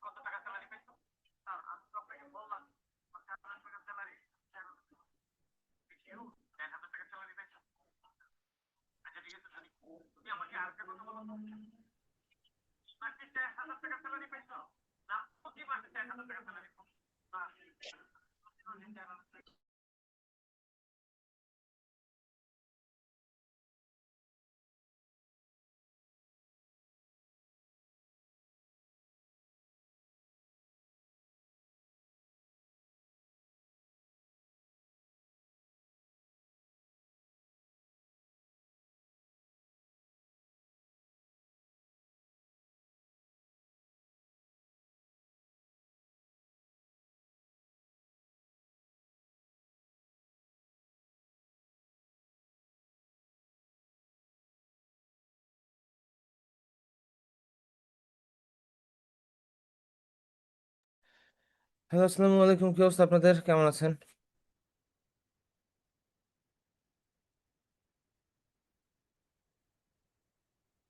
কত টাকা স্যালারি পেয়েছো? আমি তো আপনাকে বললাম 4,000 টাকা স্যালারি। বেশিও 4,000 টাকা স্যালারি পেয়েছো। আচ্ছা ঠিক আছে, যদি তুমি আমাকে আরেকটা কথা বলো তো, এই মাসে 4,000 টাকা স্যালারি পেয়েছো না প্রতি মাসে 4,000 টাকা স্যালারি? হ্যালো, আসসালামু আলাইকুম। কি অবস্থা আপনাদের? কেমন আছেন?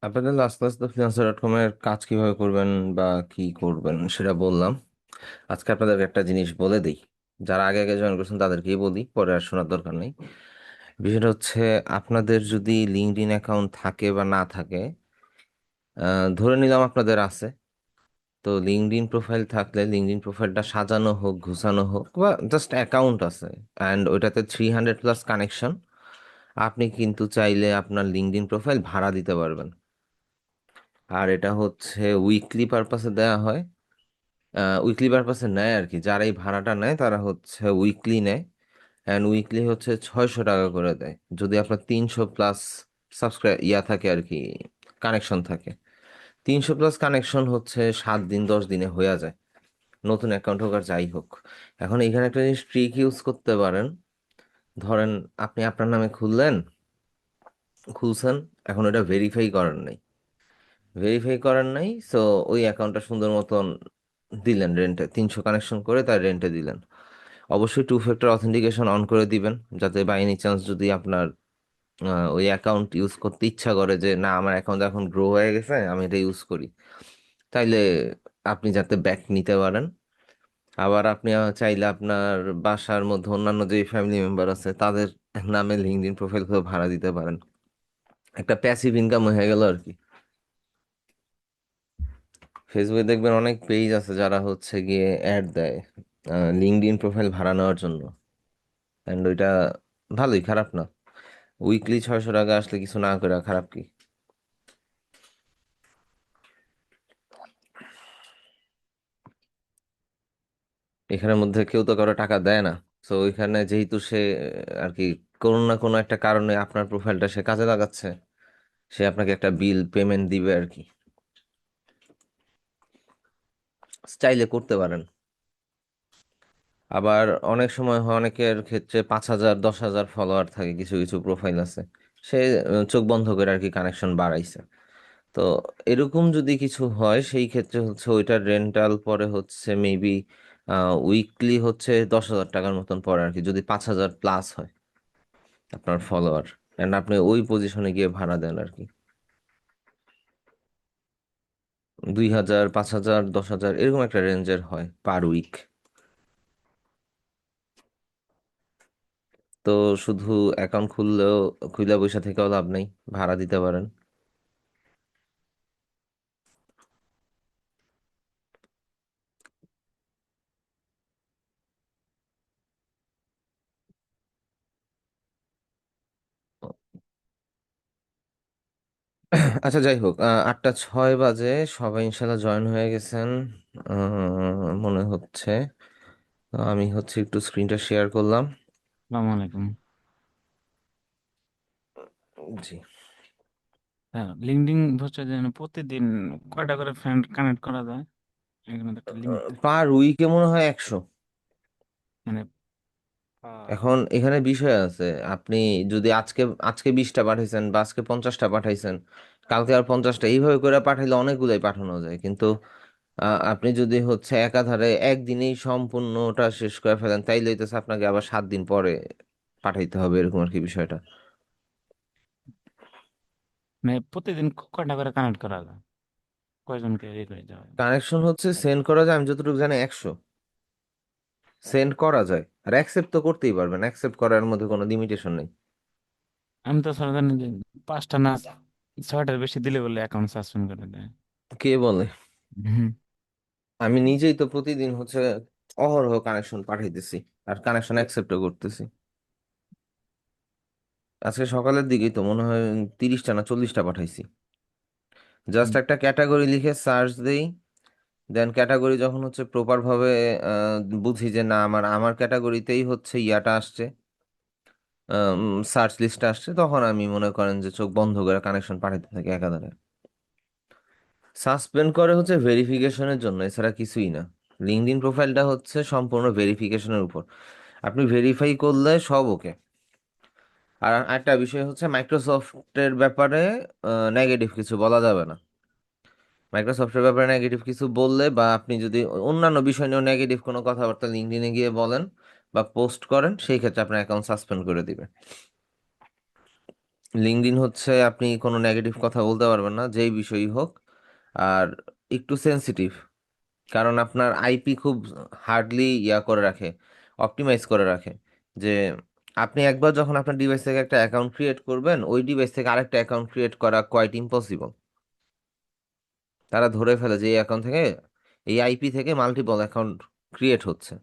আপনাদের লাস্ট ক্লাস তো freelancer.com এর কাজ কিভাবে করবেন বা কি করবেন সেটা বললাম। আজকে আপনাদের একটা জিনিস বলে দিই, যারা আগে আগে জয়েন করছেন তাদেরকেই বলি, পরে আর শোনার দরকার নেই। বিষয়টা হচ্ছে, আপনাদের যদি লিঙ্কডইন অ্যাকাউন্ট থাকে বা না থাকে, ধরে নিলাম আপনাদের আছে, তো লিঙ্কডইন প্রোফাইল থাকলে লিঙ্কডইন প্রোফাইলটা সাজানো হোক, ঘুষানো হোক, বা জাস্ট অ্যাকাউন্ট আছে অ্যান্ড ওইটাতে 300+ কানেকশন, আপনি কিন্তু চাইলে আপনার লিঙ্কডইন প্রোফাইল ভাড়া দিতে পারবেন। আর এটা হচ্ছে উইকলি পারপাসে দেয়া হয়। উইকলি পারপাসে নেয় আর কি, যারা এই ভাড়াটা নেয় তারা হচ্ছে উইকলি নেয়। অ্যান্ড উইকলি হচ্ছে 600 টাকা করে দেয়, যদি আপনার 300+ সাবস্ক্রাইব থাকে আর কি, কানেকশন থাকে। 300+ কানেকশন হচ্ছে 7 দিন 10 দিনে হয়ে যায়, নতুন অ্যাকাউন্ট হোক আর যাই হোক। এখন এখানে একটা জিনিস ট্রিক ইউজ করতে পারেন। ধরেন আপনি আপনার নামে খুলছেন, এখন ওটা ভেরিফাই করেন নাই, সো ওই অ্যাকাউন্টটা সুন্দর মতন দিলেন রেন্টে, 300 কানেকশন করে তার রেন্টে দিলেন। অবশ্যই 2 ফ্যাক্টর অথেন্টিকেশন অন করে দিবেন, যাতে বাই এনি চান্স যদি আপনার ওই অ্যাকাউন্ট ইউজ করতে ইচ্ছা করে যে না আমার অ্যাকাউন্ট এখন গ্রো হয়ে গেছে আমি এটা ইউজ করি, তাইলে আপনি যাতে ব্যাক নিতে পারেন। আবার আপনি চাইলে আপনার বাসার মধ্যে অন্যান্য যে ফ্যামিলি মেম্বার আছে তাদের নামে লিঙ্কডইন প্রোফাইল করে ভাড়া দিতে পারেন। একটা প্যাসিভ ইনকাম হয়ে গেল আর কি। ফেসবুকে দেখবেন অনেক পেজ আছে যারা হচ্ছে গিয়ে অ্যাড দেয় লিঙ্কডইন প্রোফাইল ভাড়া নেওয়ার জন্য, অ্যান্ড ওইটা ভালোই, খারাপ না। উইকলি 600 টাকা আসলে কিছু না করে খারাপ কি? এখানের মধ্যে কেউ তো কারো টাকা দেয় না। তো ওইখানে যেহেতু সে আর কি কোনো না কোনো একটা কারণে আপনার প্রোফাইলটা সে কাজে লাগাচ্ছে, সে আপনাকে একটা বিল পেমেন্ট দিবে আর কি। চাইলে করতে পারেন। আবার অনেক সময় হয়, অনেকের ক্ষেত্রে 5,000 10,000 ফলোয়ার থাকে, কিছু কিছু প্রোফাইল আছে, সে চোখ বন্ধ করে আর কি কানেকশন বাড়াইছে। তো এরকম যদি কিছু হয় সেই ক্ষেত্রে হচ্ছে ওইটার রেন্টাল পরে হচ্ছে মেবি উইকলি হচ্ছে 10,000 টাকার মতন পড়ে আর কি, যদি 5,000+ হয় আপনার ফলোয়ার, অ্যান্ড আপনি ওই পজিশনে গিয়ে ভাড়া দেন আর কি। 2,000, 5,000, 10,000 এরকম একটা রেঞ্জের হয় পার উইক। তো শুধু অ্যাকাউন্ট খুলে বসে থেকেও লাভ নেই, ভাড়া দিতে পারেন। আচ্ছা যাই হোক, 8টা 6 বাজে, সবাই ইনশাল্লাহ জয়েন হয়ে গেছেন মনে হচ্ছে। তো আমি হচ্ছে একটু স্ক্রিনটা শেয়ার করলাম। আসসালামু আলাইকুম। জি। হ্যাঁ, লিঙ্কডইন হচ্ছে যে প্রতিদিন কয়টা করে ফ্রেন্ড কানেক্ট করা যায়? এখানে তো একটা লিমিট থাকে। পার উইকে মনে হয় 100। মানে আহ, এখন এখানে বিষয় আছে, আপনি যদি আজকে আজকে 20টা পাঠাইছেন বা আজকে 50টা পাঠাইছেন, কালকে আর 50টা, এইভাবে করে পাঠাইলে অনেকগুলাই পাঠানো যায়। কিন্তু আপনি যদি হচ্ছে একাধারে একদিনেই সম্পূর্ণটা শেষ করে ফেলেন, তাইলে হইতেছে আপনাকে আবার 7 দিন পরে পাঠাইতে হবে, এরকম আর কি বিষয়টা। মানে প্রতিদিন কয়টা করে কানেক্ট করা যায়? কয়জনকে ই করে যাওয়া যাবে? কানেকশন হচ্ছে সেন্ড করা যায়, আমি যতটুকু জানি 100 সেন্ড করা যায়, আর অ্যাকসেপ্ট তো করতেই পারবেন, অ্যাকসেপ্ট করার মধ্যে কোনো লিমিটেশন নেই। আমি তো স্যার জানি যে 5টা না 6টার বেশি দিলে বলে অ্যাকাউন্ট সাসপেন্ড করে দেয়। কে বলে? হুম। আমি নিজেই তো প্রতিদিন হচ্ছে অহরহ কানেকশন পাঠাইতেছি, আর কানেকশন অ্যাকসেপ্টও করতেছি। আজকে সকালের দিকেই তো মনে হয় 30টা না 40টা পাঠাইছি। জাস্ট হুম। একটা ক্যাটাগরি লিখে সার্চ দেই, দেন ক্যাটাগরি যখন হচ্ছে প্রপার ভাবে বুঝি যে না আমার আমার ক্যাটাগরিতেই হচ্ছে ইয়াটা আসছে, সার্চ লিস্টটা আসছে, তখন আমি মনে করেন যে চোখ বন্ধ করে কানেকশন পাঠাতে থাকি একাধারে। সাসপেন্ড করে হচ্ছে ভেরিফিকেশনের জন্য, এছাড়া কিছুই না। লিঙ্কডইন প্রোফাইলটা হচ্ছে সম্পূর্ণ ভেরিফিকেশনের উপর, আপনি ভেরিফাই করলে সব ওকে। আর একটা বিষয় হচ্ছে মাইক্রোসফটের ব্যাপারে নেগেটিভ কিছু বলা যাবে না। মাইক্রোসফটের ব্যাপারে নেগেটিভ কিছু বললে, বা আপনি যদি অন্যান্য বিষয় নিয়েও নেগেটিভ কোনো কথাবার্তা লিঙ্কডইনে গিয়ে বলেন বা পোস্ট করেন, সেই ক্ষেত্রে আপনার অ্যাকাউন্ট সাসপেন্ড করে দিবে। লিঙ্কডইন হচ্ছে আপনি কোনো নেগেটিভ কথা বলতে পারবেন না যেই বিষয়ই হোক। আর একটু সেনসিটিভ, কারণ আপনার আইপি খুব হার্ডলি ইয়া করে রাখে, অপটিমাইজ করে রাখে। যে আপনি একবার যখন আপনার ডিভাইস থেকে একটা অ্যাকাউন্ট ক্রিয়েট করবেন, ওই ডিভাইস থেকে আরেকটা অ্যাকাউন্ট ক্রিয়েট করা কোয়াইট ইম্পসিবল। তারা ধরে ফেলে যে এই অ্যাকাউন্ট থেকে, এই আইপি থেকে মাল্টিপল অ্যাকাউন্ট ক্রিয়েট হচ্ছে।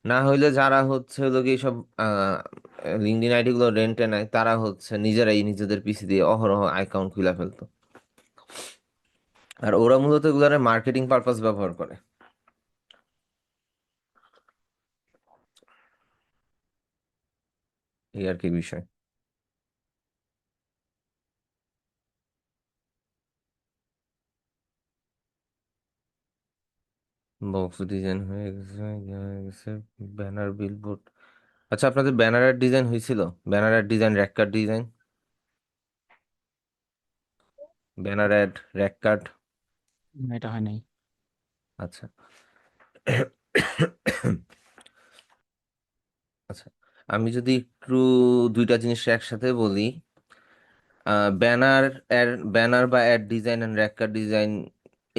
না হইলে যারা হচ্ছে হলো কি সব লিঙ্কডইন আইডি গুলো রেন্টে নেয়, তারা হচ্ছে নিজেরাই নিজেদের পিসি দিয়ে অহরহ অ্যাকাউন্ট খুলে ফেলতো। আর ওরা মূলত এগুলোর মার্কেটিং পারপাস ব্যবহার করে, এই আর কি বিষয়। বক্স ডিজাইন হয়ে গেছে, ইয়ে হয়ে গেছে, ব্যানার বিলবোর্ড। আচ্ছা, আপনাদের ব্যানারের ডিজাইন হয়েছিল? ব্যানারের design, rack card design, banner add, rack card. এটা হয় নাই। আচ্ছা। আচ্ছা, আমি যদি একটু দুইটা জিনিস একসাথে বলি, ব্যানার, ব্যানার বা ad design and rack card design,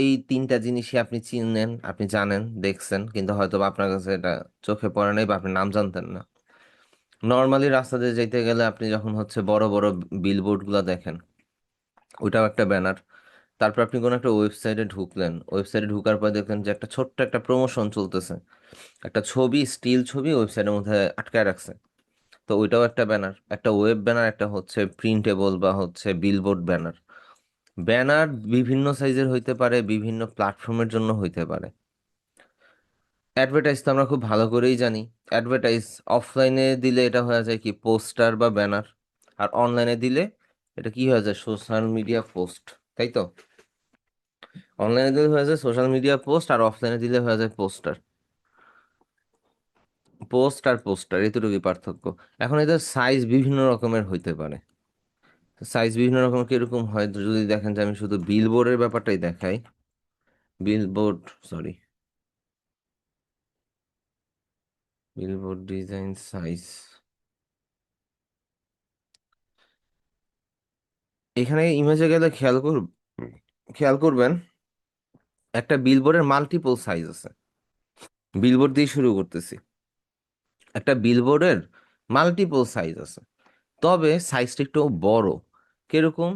এই তিনটা জিনিসই আপনি চিনেন, আপনি জানেন, দেখছেন, কিন্তু হয়তো বা আপনার কাছে এটা চোখে পড়ে নাই বা আপনি নাম জানতেন না। নর্মালি রাস্তা দিয়ে যেতে গেলে আপনি যখন হচ্ছে বড় বড় বিলবোর্ড গুলা দেখেন, ওইটাও একটা ব্যানার। তারপর আপনি কোনো একটা ওয়েবসাইটে ঢুকলেন, ওয়েবসাইটে ঢুকার পর দেখলেন যে একটা ছোট্ট একটা প্রমোশন চলতেছে, একটা ছবি, স্টিল ছবি ওয়েবসাইটের মধ্যে আটকায় রাখছে, তো ওইটাও একটা ব্যানার, একটা ওয়েব ব্যানার, একটা হচ্ছে প্রিন্টেবল বা হচ্ছে বিলবোর্ড ব্যানার। ব্যানার বিভিন্ন সাইজের হইতে পারে, বিভিন্ন প্ল্যাটফর্মের জন্য হইতে পারে। অ্যাডভার্টাইজ তো আমরা খুব ভালো করেই জানি, অ্যাডভার্টাইজ অফলাইনে দিলে এটা হয়ে যায় কি পোস্টার বা ব্যানার, আর অনলাইনে দিলে এটা কি হয়ে যায় সোশ্যাল মিডিয়া পোস্ট, তাই তো? অনলাইনে দিলে হয়ে যায় সোশ্যাল মিডিয়া পোস্ট, আর অফলাইনে দিলে হয়ে যায় পোস্টার। পোস্ট আর পোস্টার এতটুকুই পার্থক্য। এখন এদের সাইজ বিভিন্ন রকমের হইতে পারে। সাইজ বিভিন্ন রকম কিরকম হয় যদি দেখেন, যে আমি শুধু বিলবোর্ডের ব্যাপারটাই দেখাই, billboard, sorry, billboard design size, এখানে ইমেজে গেলে খেয়াল করবেন একটা বিলবোর্ডের মাল্টিপল সাইজ আছে। বিলবোর্ড দিয়ে শুরু করতেছি, একটা বিলবোর্ডের মাল্টিপল সাইজ আছে, তবে সাইজটা একটু বড়। কিরকম?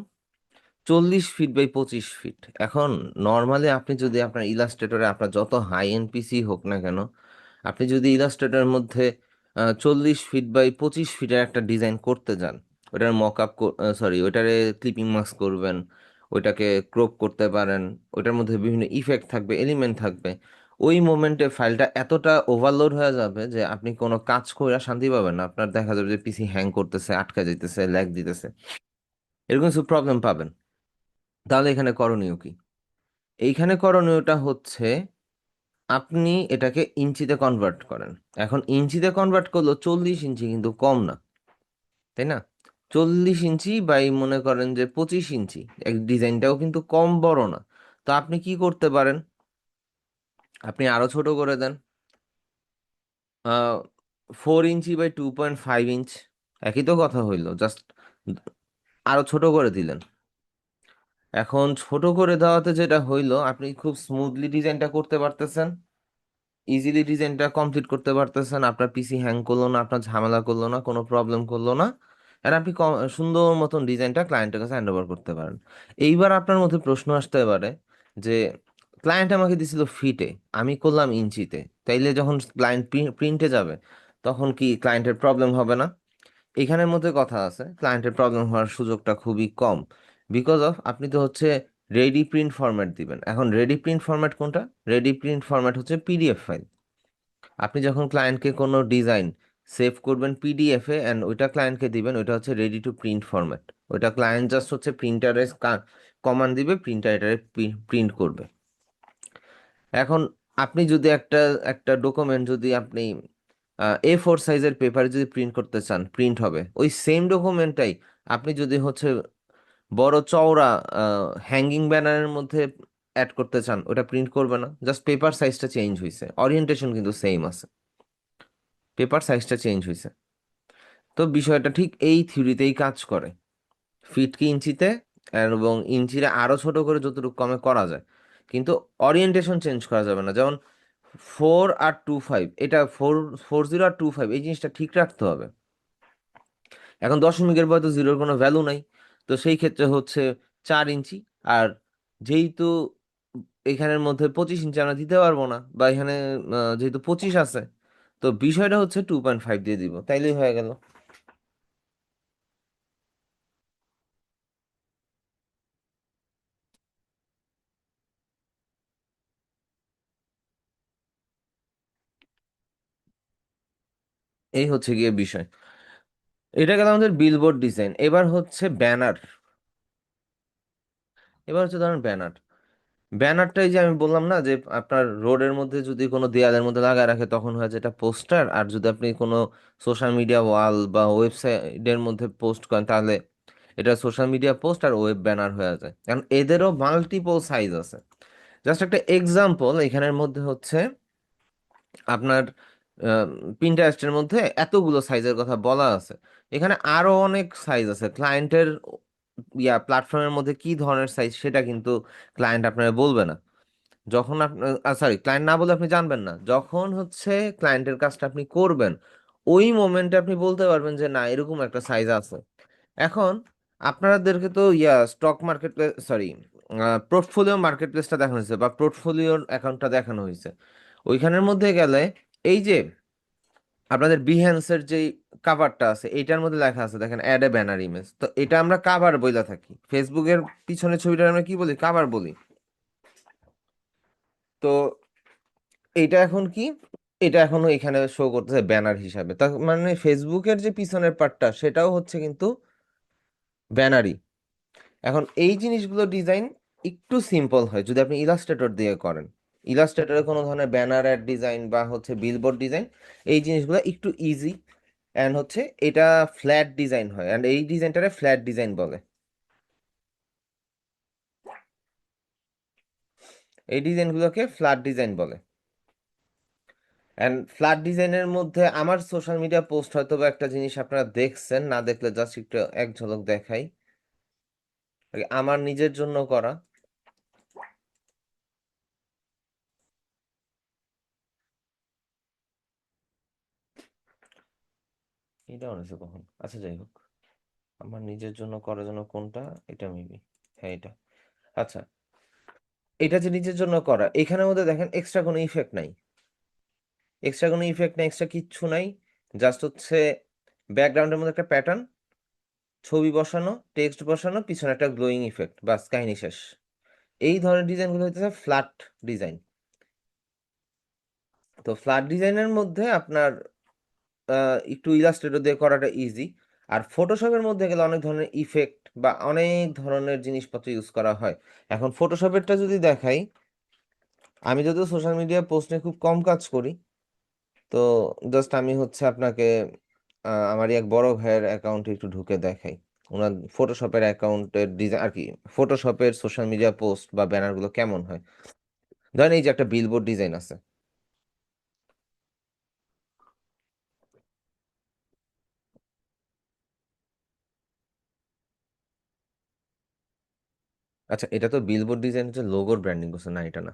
40 ফিট বাই 25 ফিট। এখন নর্মালি আপনি যদি আপনার ইলাস্ট্রেটরে, আপনার যত হাই এন্ড পিসি হোক না কেন, আপনি যদি ইলাস্ট্রেটরের মধ্যে 40 ফিট বাই 25 ফিটের একটা ডিজাইন করতে যান, ওটার মক আপ, সরি, ওইটারে ক্লিপিং মাস্ক করবেন, ওইটাকে ক্রপ করতে পারেন, ওইটার মধ্যে বিভিন্ন ইফেক্ট থাকবে, এলিমেন্ট থাকবে, ওই মোমেন্টে ফাইলটা এতটা ওভারলোড হয়ে যাবে যে আপনি কোনো কাজ করে শান্তি পাবেন না। আপনার দেখা যাবে যে পিসি হ্যাং করতেছে, আটকা যাইতেছে, ল্যাগ দিতেছে, এরকম কিছু প্রবলেম পাবেন। তাহলে এখানে করণীয় কি? এইখানে করণীয়টা হচ্ছে আপনি এটাকে ইঞ্চিতে কনভার্ট করেন। এখন ইঞ্চিতে কনভার্ট করলো 40 ইঞ্চি কিন্তু কম না, তাই না? 40 ইঞ্চি বাই মনে করেন যে 25 ইঞ্চি, এক ডিজাইনটাও কিন্তু কম বড় না। তো আপনি কি করতে পারেন, আপনি আরো ছোট করে দেন, 4 ইঞ্চি বাই 2.5 ইঞ্চ, একই তো কথা হইলো, জাস্ট আরো ছোট করে দিলেন। এখন ছোট করে দেওয়াতে যেটা হইলো, আপনি খুব স্মুথলি ডিজাইনটা করতে পারতেছেন, ইজিলি ডিজাইনটা কমপ্লিট করতে পারতেছেন, আপনার পিসি হ্যাং করলো না, আপনার ঝামেলা করলো না, কোনো প্রবলেম করলো না, আর আপনি সুন্দর মতন ডিজাইনটা ক্লায়েন্টের কাছে হ্যান্ড ওভার করতে পারেন। এইবার আপনার মধ্যে প্রশ্ন আসতে পারে যে ক্লায়েন্ট আমাকে দিছিল ফিটে, আমি করলাম ইঞ্চিতে, তাইলে যখন ক্লায়েন্ট প্রিন্টে যাবে তখন কি ক্লায়েন্টের প্রবলেম হবে না? এখানের মধ্যে কথা আছে, ক্লায়েন্টের প্রবলেম হওয়ার সুযোগটা খুবই কম, বিকজ অফ আপনি তো হচ্ছে রেডি প্রিন্ট ফরম্যাট দিবেন। এখন রেডি প্রিন্ট ফরম্যাট কোনটা? রেডি প্রিন্ট ফরম্যাট হচ্ছে পিডিএফ ফাইল। আপনি যখন ক্লায়েন্টকে কোনো ডিজাইন সেভ করবেন পিডিএফ এ অ্যান্ড ওইটা ক্লায়েন্টকে দিবেন, ওইটা হচ্ছে রেডি টু প্রিন্ট ফরম্যাট। ওইটা ক্লায়েন্ট জাস্ট হচ্ছে প্রিন্টারে কমান্ড দিবে, প্রিন্টার এটারে প্রিন্ট করবে। এখন আপনি যদি একটা একটা ডকুমেন্ট যদি আপনি A4 সাইজের পেপারে যদি প্রিন্ট করতে চান, প্রিন্ট হবে ওই সেম ডকুমেন্টটাই। আপনি যদি হচ্ছে বড় চওড়া হ্যাঙ্গিং ব্যানারের মধ্যে অ্যাড করতে চান, ওটা প্রিন্ট করবে না, জাস্ট পেপার সাইজটা চেঞ্জ হয়েছে, ওরিয়েন্টেশন কিন্তু সেম আছে, পেপার সাইজটা চেঞ্জ হয়েছে। তো বিষয়টা ঠিক এই থিওরিতেই কাজ করে, ফিট কি ইঞ্চিতে, এবং ইঞ্চিরে আরো ছোট করে যতটুকু কমে করা যায়, কিন্তু ওরিয়েন্টেশন চেঞ্জ করা যাবে না। যেমন 4 আর 2 5, এটা 4 4 0 আর 2 5, এই জিনিসটা ঠিক রাখতে হবে। এখন দশমিকের পরে তো জিরোর কোনো ভ্যালু নাই, তো সেই ক্ষেত্রে হচ্ছে 4 ইঞ্চি। আর যেহেতু এখানের মধ্যে 25 ইঞ্চি আমরা দিতে পারবো না, বা এখানে যেহেতু 25 আছে, তো বিষয়টা হচ্ছে 2.5 দিয়ে দিব, তাইলেই হয়ে গেল। এই হচ্ছে গিয়ে বিষয়। এটা গেল আমাদের বিলবোর্ড ডিজাইন। এবার হচ্ছে ব্যানার। এবার হচ্ছে ধরেন ব্যানার। ব্যানারটাই যে আমি বললাম না যে আপনার রোডের মধ্যে যদি কোনো দেয়ালের মধ্যে লাগায় রাখে তখন হয় যেটা পোস্টার, আর যদি আপনি কোনো সোশ্যাল মিডিয়া ওয়াল বা ওয়েবসাইটের মধ্যে পোস্ট করেন তাহলে এটা সোশ্যাল মিডিয়া পোস্ট আর ওয়েব ব্যানার হয়ে যায়, কারণ এদেরও মাল্টিপল সাইজ আছে। জাস্ট একটা এক্সাম্পল এখানের মধ্যে হচ্ছে আপনার পিন্টারেস্টের মধ্যে এতগুলো সাইজের কথা বলা আছে, এখানে আরো অনেক সাইজ আছে। ক্লায়েন্টের প্ল্যাটফর্মের মধ্যে কি ধরনের সাইজ সেটা কিন্তু ক্লায়েন্ট আপনার বলবে না। যখন আপনার, সরি, ক্লায়েন্ট না বলে আপনি জানবেন না, যখন হচ্ছে ক্লায়েন্টের কাজটা আপনি করবেন ওই মোমেন্টে আপনি বলতে পারবেন যে না এরকম একটা সাইজ আছে। এখন আপনাদেরকে তো stock market, sorry, portfolio market প্লেসটা দেখানো হয়েছে বা পোর্টফোলিওর অ্যাকাউন্টটা দেখানো হয়েছে। ওইখানের মধ্যে গেলে এই যে আপনাদের বিহেন্সের যে কাভারটা আছে এইটার মধ্যে লেখা আছে দেখেন, অ্যাড এ ব্যানার ইমেজ, তো এটা আমরা কাভার বইলা থাকি। ফেসবুকের পিছনে ছবিটা আমরা কি বলি? কাভার বলি। তো এটা এখন কি, এটা এখনো এখানে শো করতেছে ব্যানার হিসাবে, তার মানে ফেসবুকের যে পিছনের পার্টটা সেটাও হচ্ছে কিন্তু ব্যানারই। এখন এই জিনিসগুলো ডিজাইন একটু সিম্পল হয় যদি আপনি ইলাস্ট্রেটর দিয়ে করেন। ইলাস্ট্রেটরে কোনো ধরনের ব্যানার অ্যাড ডিজাইন বা হচ্ছে বিলবোর্ড ডিজাইন, এই জিনিসগুলো একটু ইজি। অ্যান্ড হচ্ছে এটা ফ্ল্যাট ডিজাইন হয়, অ্যান্ড এই ডিজাইনটারে ফ্ল্যাট ডিজাইন বলে। এই ডিজাইনগুলোকে ফ্ল্যাট ডিজাইন বলে। অ্যান্ড ফ্ল্যাট ডিজাইনের মধ্যে আমার সোশ্যাল মিডিয়া পোস্ট হয়তো বা একটা জিনিস আপনারা দেখছেন, না দেখলে জাস্ট একটু এক ঝলক দেখাই। আমার নিজের জন্য করা, এটা মনে হচ্ছে কখন, আচ্ছা যাই হোক, আমার নিজের জন্য করার জন্য কোনটা, এটা মেবি, হ্যাঁ এটা। আচ্ছা, এটা যে নিজের জন্য করা, এখানের মধ্যে দেখেন এক্সট্রা কোনো ইফেক্ট নাই, এক্সট্রা কোনো ইফেক্ট নাই, এক্সট্রা কিচ্ছু নাই। জাস্ট হচ্ছে ব্যাকগ্রাউন্ডের মধ্যে একটা প্যাটার্ন, ছবি বসানো, টেক্সট বসানো, পিছনে একটা গ্লোয়িং ইফেক্ট, বাস কাহিনী শেষ। এই ধরনের ডিজাইনগুলো হচ্ছে ফ্ল্যাট ডিজাইন। তো ফ্ল্যাট ডিজাইনের মধ্যে আপনার একটু ইলাস্ট্রেটর দিয়ে করাটা ইজি। আর ফটোশপের মধ্যে গেলে অনেক ধরনের ইফেক্ট বা অনেক ধরনের জিনিসপত্র ইউজ করা হয়। এখন ফটোশপেরটা যদি দেখাই, আমি যদিও সোশ্যাল মিডিয়া পোস্টে খুব কম কাজ করি, তো জাস্ট আমি হচ্ছে আপনাকে আমারই এক বড় ভাইয়ের অ্যাকাউন্টে একটু ঢুকে দেখাই ওনার ফটোশপের অ্যাকাউন্টের ডিজাইন আর কি, ফটোশপের সোশ্যাল মিডিয়া পোস্ট বা ব্যানারগুলো কেমন হয়। ধরেন এই যে একটা বিলবোর্ড ডিজাইন আছে, আচ্ছা, এটা তো বিলবোর্ড ডিজাইন হচ্ছে, লোগোর ব্র্যান্ডিং করছে না, এটা না।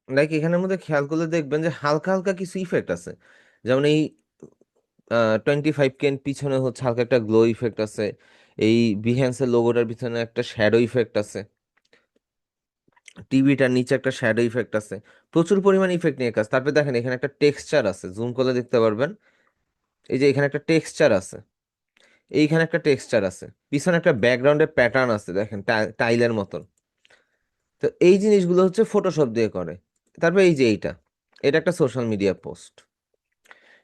লাইক এখানের মধ্যে খেয়াল করলে দেখবেন যে হালকা হালকা কিছু ইফেক্ট আছে। যেমন এই 25K পিছনে হচ্ছে হালকা একটা গ্লো ইফেক্ট আছে। এই বিহেন্সের লোগোটার পিছনে একটা শ্যাডো ইফেক্ট আছে। টিভিটার নিচে একটা শ্যাডো ইফেক্ট আছে। প্রচুর পরিমাণ ইফেক্ট নিয়ে কাজ। তারপরে দেখেন এখানে একটা টেক্সচার আছে, জুম করলে দেখতে পারবেন। এই যে এখানে একটা টেক্সচার আছে, এইখানে একটা টেক্সচার আছে, পিছনে একটা ব্যাকগ্রাউন্ডের প্যাটার্ন আছে দেখেন, টাইলের মতন। তো এই জিনিসগুলো হচ্ছে ফটোশপ দিয়ে করে। তারপরে এই যে এইটা, এটা একটা সোশ্যাল মিডিয়া পোস্ট,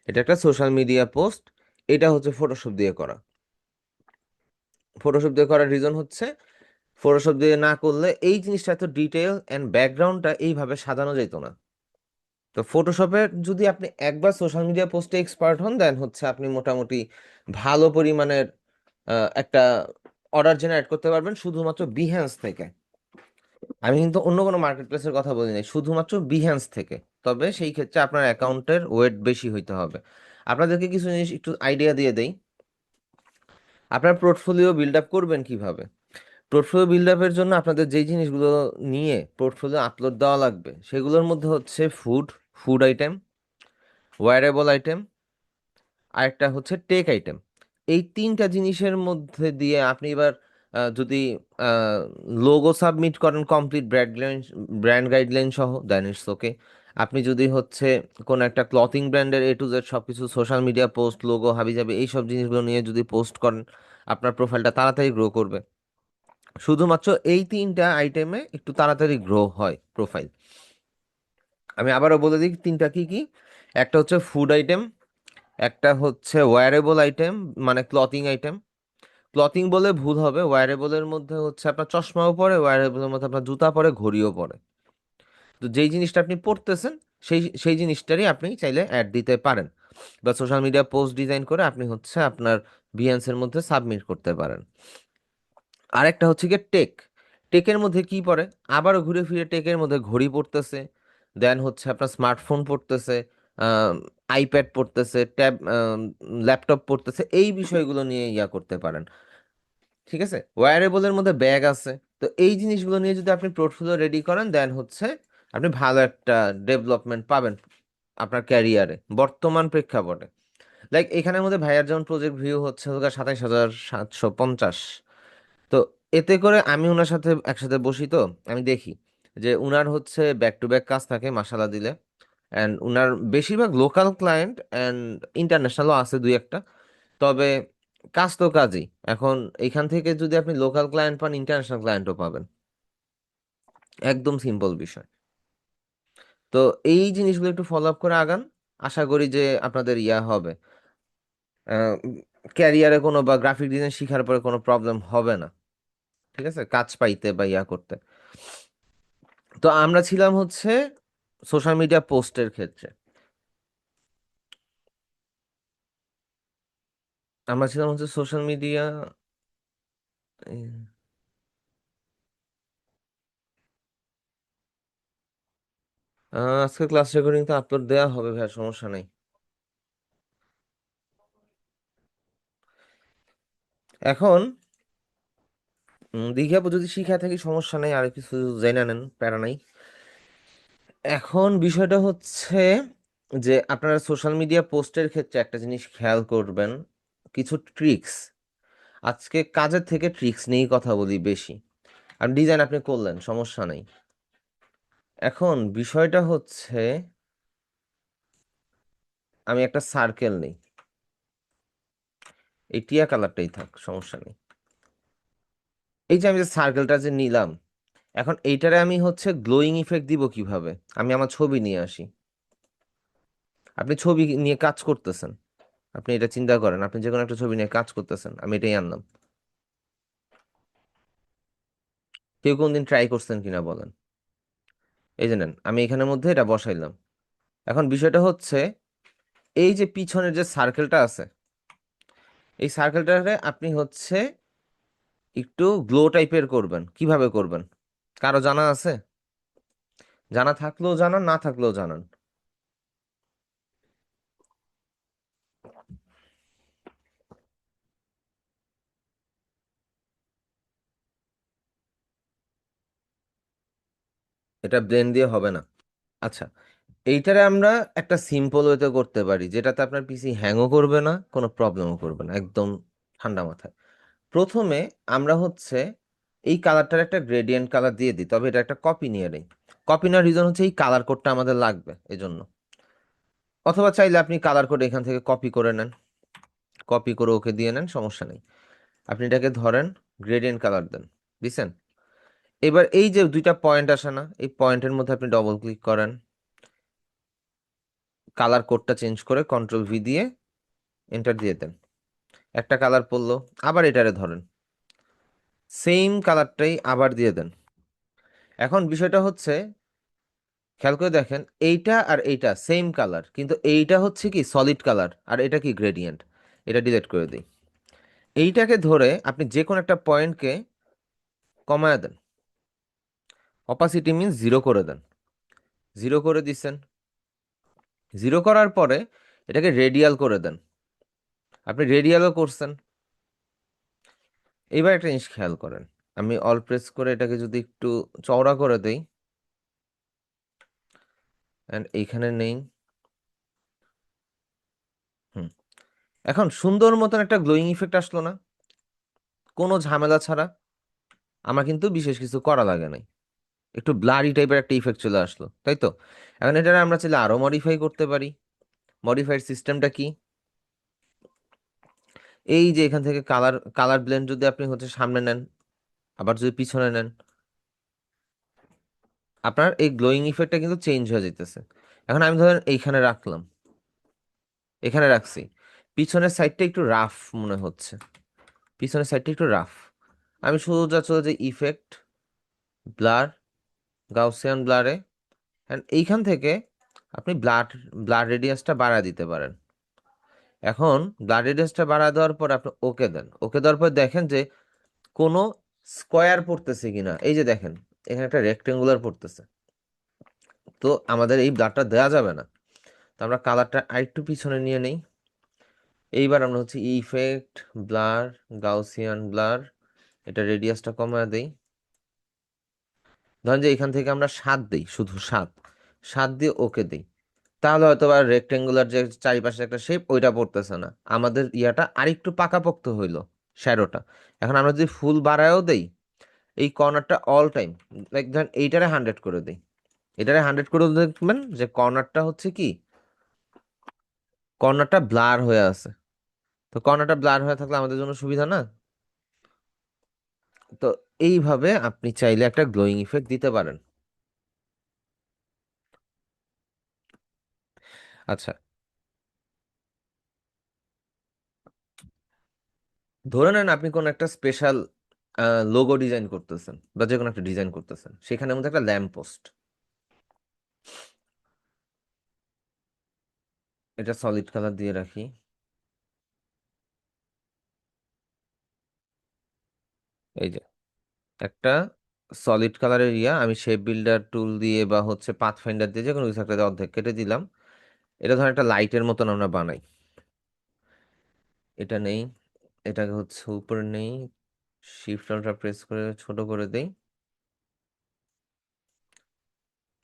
এটা একটা সোশ্যাল মিডিয়া পোস্ট, এটা হচ্ছে ফটোশপ দিয়ে করা। ফটোশপ দিয়ে করার রিজন হচ্ছে, ফটোশপ দিয়ে না করলে এই জিনিসটা এত ডিটেল এন্ড ব্যাকগ্রাউন্ডটা এইভাবে সাজানো যেত না। তো ফটোশপে যদি আপনি একবার সোশ্যাল মিডিয়া পোস্টে এক্সপার্ট হন, দেন হচ্ছে আপনি মোটামুটি ভালো পরিমাণের একটা অর্ডার জেনারেট করতে পারবেন শুধুমাত্র বিহ্যান্স থেকে। আমি কিন্তু অন্য কোনো মার্কেট প্লেসের কথা বলি নাই, শুধুমাত্র বিহ্যান্স থেকে। তবে সেই ক্ষেত্রে আপনার অ্যাকাউন্টের ওয়েট বেশি হইতে হবে। আপনাদেরকে কিছু জিনিস একটু আইডিয়া দিয়ে দেই। আপনার পোর্টফোলিও বিল্ড আপ করবেন কিভাবে? পোর্টফোলিও বিল্ড আপের জন্য আপনাদের যেই জিনিসগুলো নিয়ে পোর্টফোলিও আপলোড দেওয়া লাগবে, সেগুলোর মধ্যে হচ্ছে ফুড আইটেম, ওয়্যারেবল আইটেম, আরেকটা হচ্ছে টেক আইটেম। এই তিনটা জিনিসের মধ্যে দিয়ে আপনি এবার যদি লোগো সাবমিট করেন কমপ্লিট ব্র্যান্ড গাইডলাইন সহ, দেন ইটস ওকে। আপনি যদি হচ্ছে কোন একটা ক্লথিং ব্র্যান্ডের A to Z সবকিছু সোশ্যাল মিডিয়া পোস্ট, লোগো, হাবিজাবি এইসব জিনিসগুলো নিয়ে যদি পোস্ট করেন, আপনার প্রোফাইলটা তাড়াতাড়ি গ্রো করবে। শুধুমাত্র এই তিনটা আইটেমে একটু তাড়াতাড়ি গ্রো হয় প্রোফাইল। আমি আবারও বলে দিই তিনটা কি কি। একটা হচ্ছে ফুড আইটেম, একটা হচ্ছে ওয়্যারেবল আইটেম, মানে ক্লথিং আইটেম। ক্লথিং বলে ভুল হবে, ওয়্যারেবলের মধ্যে হচ্ছে আপনার চশমাও পরে, ওয়্যারেবলের মধ্যে আপনার জুতা পরে, ঘড়িও পরে। তো যেই জিনিসটা আপনি পড়তেছেন, সেই সেই জিনিসটারই আপনি চাইলে অ্যাড দিতে পারেন, বা সোশ্যাল মিডিয়া পোস্ট ডিজাইন করে আপনি হচ্ছে আপনার বিহেন্সের মধ্যে সাবমিট করতে পারেন। আরেকটা হচ্ছে গিয়ে টেকের মধ্যে কি পড়ে? আবারও ঘুরে ফিরে টেকের মধ্যে ঘড়ি পড়তেছে, দেন হচ্ছে আপনার স্মার্টফোন পড়তেছে, আইপ্যাড পড়তেছে, ল্যাপটপ পড়তেছে, এই বিষয়গুলো নিয়ে ইয়া করতে পারেন। ঠিক আছে, ওয়্যারেবলের মধ্যে ব্যাগ আছে। তো এই জিনিসগুলো নিয়ে যদি আপনি পোর্টফোলিও রেডি করেন, দেন হচ্ছে আপনি ভালো একটা ডেভেলপমেন্ট পাবেন আপনার ক্যারিয়ারে বর্তমান প্রেক্ষাপটে। লাইক এখানের মধ্যে ভাইয়ার যেমন প্রজেক্ট ভিউ হচ্ছে 27,750। তো এতে করে আমি ওনার সাথে একসাথে বসি, তো আমি দেখি যে উনার হচ্ছে ব্যাক টু ব্যাক কাজ থাকে মাসালা দিলে। অ্যান্ড উনার বেশিরভাগ লোকাল ক্লায়েন্ট অ্যান্ড ইন্টারন্যাশনালও আছে দুই একটা। তবে কাজ তো কাজই। এখন এখান থেকে যদি আপনি লোকাল ক্লায়েন্ট পান, ইন্টারন্যাশনাল ক্লায়েন্টও পাবেন, একদম সিম্পল বিষয়। তো এই জিনিসগুলো একটু ফলো আপ করে আগান, আশা করি যে আপনাদের ইয়া হবে, ক্যারিয়ারে কোনো বা গ্রাফিক ডিজাইন শেখার পরে কোনো প্রবলেম হবে না। ঠিক আছে, কাজ পাইতে বা ইয়া করতে। তো আমরা ছিলাম হচ্ছে সোশ্যাল মিডিয়া পোস্টের ক্ষেত্রে, আমরা ছিলাম হচ্ছে সোশ্যাল মিডিয়া। আজকে ক্লাস রেকর্ডিং তো আপলোড দেওয়া হবে ভাই, সমস্যা নেই। এখন দেখি আপু, যদি শিখা থাকি সমস্যা নেই, আর কিছু জেনে নেন, প্যারা নাই। এখন বিষয়টা হচ্ছে যে আপনারা সোশ্যাল মিডিয়া পোস্টের ক্ষেত্রে একটা জিনিস খেয়াল করবেন, কিছু ট্রিক্স। আজকে কাজের থেকে ট্রিক্স নিয়েই কথা বলি বেশি। আর ডিজাইন আপনি করলেন, সমস্যা নেই। এখন বিষয়টা হচ্ছে, আমি একটা সার্কেল নেই, এই টিয়া কালারটাই থাক, সমস্যা নেই। এই যে আমি যে সার্কেলটা যে নিলাম, এখন এইটারে আমি হচ্ছে গ্লোয়িং ইফেক্ট দিব কিভাবে? আমি আমার ছবি নিয়ে আসি। আপনি ছবি নিয়ে কাজ করতেছেন, আপনি এটা চিন্তা করেন, আপনি যে কোনো একটা ছবি নিয়ে কাজ করতেছেন, আমি এটাই আনলাম। কেউ কোনদিন ট্রাই করছেন কিনা বলেন? এই যে নেন, আমি এখানের মধ্যে এটা বসাইলাম। এখন বিষয়টা হচ্ছে, এই যে পিছনের যে সার্কেলটা আছে, এই সার্কেলটারে আপনি হচ্ছে একটু গ্লো টাইপের করবেন। কিভাবে করবেন কারো জানা আছে? জানা থাকলেও জানান, না থাকলেও জানান। এটা ব্লেন্ড দিয়ে হবে না। আচ্ছা, এইটারে আমরা একটা সিম্পল ওয়েতে করতে পারি, যেটাতে আপনার পিসি হ্যাংও করবে না, কোনো প্রবলেমও করবে না, একদম ঠান্ডা মাথায়। প্রথমে আমরা হচ্ছে এই কালারটার একটা গ্রেডিয়েন্ট কালার দিয়ে দিই, তবে এটা একটা কপি নিয়ে নেই। কপি নেওয়ার রিজন হচ্ছে এই কালার কোডটা আমাদের লাগবে এজন্য। অথবা চাইলে আপনি কালার কোড এখান থেকে কপি করে নেন, কপি করে ওকে দিয়ে নেন, সমস্যা নেই। আপনি এটাকে ধরেন, গ্রেডিয়েন্ট কালার দেন, দিছেন। এবার এই যে দুইটা পয়েন্ট আসে না, এই পয়েন্টের মধ্যে আপনি ডবল ক্লিক করেন, কালার কোডটা চেঞ্জ করে কন্ট্রোল ভি দিয়ে এন্টার দিয়ে দেন। একটা কালার পড়লো, আবার এটারে ধরেন, সেম কালারটাই আবার দিয়ে দেন। এখন বিষয়টা হচ্ছে, খেয়াল করে দেখেন, এইটা আর এইটা সেম কালার, কিন্তু এইটা হচ্ছে কি সলিড কালার আর এটা কি গ্রেডিয়েন্ট। এটা ডিলিট করে দিই। এইটাকে ধরে আপনি যে কোনো একটা পয়েন্টকে কমায় দেন, অপাসিটি মিনস জিরো করে দেন। জিরো করে দিচ্ছেন, জিরো করার পরে এটাকে রেডিয়াল করে দেন, আপনি রেডিয়ালও করছেন। এইবার একটা জিনিস খেয়াল করেন, আমি অল প্রেস করে এটাকে যদি একটু চওড়া করে দেই, অ্যান্ড এইখানে নেই। হুম, এখন সুন্দর মতন একটা গ্লোয়িং ইফেক্ট আসলো না, কোনো ঝামেলা ছাড়া। আমার কিন্তু বিশেষ কিছু করা লাগে নাই, একটু ব্লারি টাইপের একটা ইফেক্ট চলে আসলো, তাই তো? এখন এটা আমরা চাইলে আরো মডিফাই করতে পারি। মডিফাইড সিস্টেমটা কি? এই যে এখান থেকে কালার কালার ব্লেন্ড যদি আপনি হচ্ছে সামনে নেন, আবার যদি পিছনে নেন, আপনার এই গ্লোয়িং ইফেক্টটা কিন্তু চেঞ্জ হয়ে যেতেছে। এখন আমি ধরেন এইখানে রাখলাম, এখানে রাখছি, পিছনের সাইডটা একটু রাফ মনে হচ্ছে, পিছনের সাইডটা একটু রাফ। আমি সোজা চলে যে ইফেক্ট, ব্লার, গাউসিয়ান ব্লারে, অ্যান্ড এইখান থেকে আপনি ব্লাড রেডিয়াসটা বাড়া দিতে পারেন। এখন ব্লাড রেডিয়াসটা বাড়া দেওয়ার পর আপনি ওকে দেন, ওকে দেওয়ার পর দেখেন যে কোনো স্কোয়ার পড়তেছে কিনা। এই যে দেখেন, এখানে একটা রেক্টেঙ্গুলার পড়তেছে, তো আমাদের এই ব্লাডটা দেওয়া যাবে না। তো আমরা কালারটা আরেকটু পিছনে নিয়ে নেই। এইবার আমরা হচ্ছে ইফেক্ট, ব্লার, গাউসিয়ান ব্লার, এটা রেডিয়াসটা কমায় দেই। ধরেন যে এখান থেকে আমরা 7 দিই, শুধু 7, 7 দিয়ে ওকে দিই, তাহলে হয়তো বা রেক্টেঙ্গুলার যে চারিপাশে একটা শেপ ওইটা পড়তেছে না, আমাদের ইয়াটা আরেকটু পাকাপোক্ত হইলো, শ্যাডোটা। এখন আমরা যদি ফুল বাড়ায়ও দেই, এই কর্নারটা অল টাইম, লাইক ধরেন এইটারে 100 করে দেই, এটারে 100 করে দিলে দেখবেন যে কর্নারটা হচ্ছে কি, কর্নারটা ব্লার হয়ে আছে। তো কর্নারটা ব্লার হয়ে থাকলে আমাদের জন্য সুবিধা না। তো এইভাবে আপনি চাইলে একটা গ্লোয়িং ইফেক্ট দিতে পারেন। আচ্ছা, ধরে নেন আপনি কোন একটা স্পেশাল লোগো ডিজাইন করতেছেন, বা যে কোনো একটা ডিজাইন করতেছেন, সেখানের মধ্যে একটা ল্যাম্প পোস্ট। এটা সলিড কালার দিয়ে রাখি। এই যে একটা সলিড কালারের ইয়া, আমি শেপ বিল্ডার টুল দিয়ে বা হচ্ছে পাথ ফাইন্ডার দিয়ে যে কোনো কিছু একটা দিয়ে অর্ধেক কেটে দিলাম। এটা ধরেন একটা লাইটের মতন আমরা বানাই। এটা নেই, এটাকে হচ্ছে উপরে নেই, শিফট আলট্রা প্রেস করে ছোট করে দেই,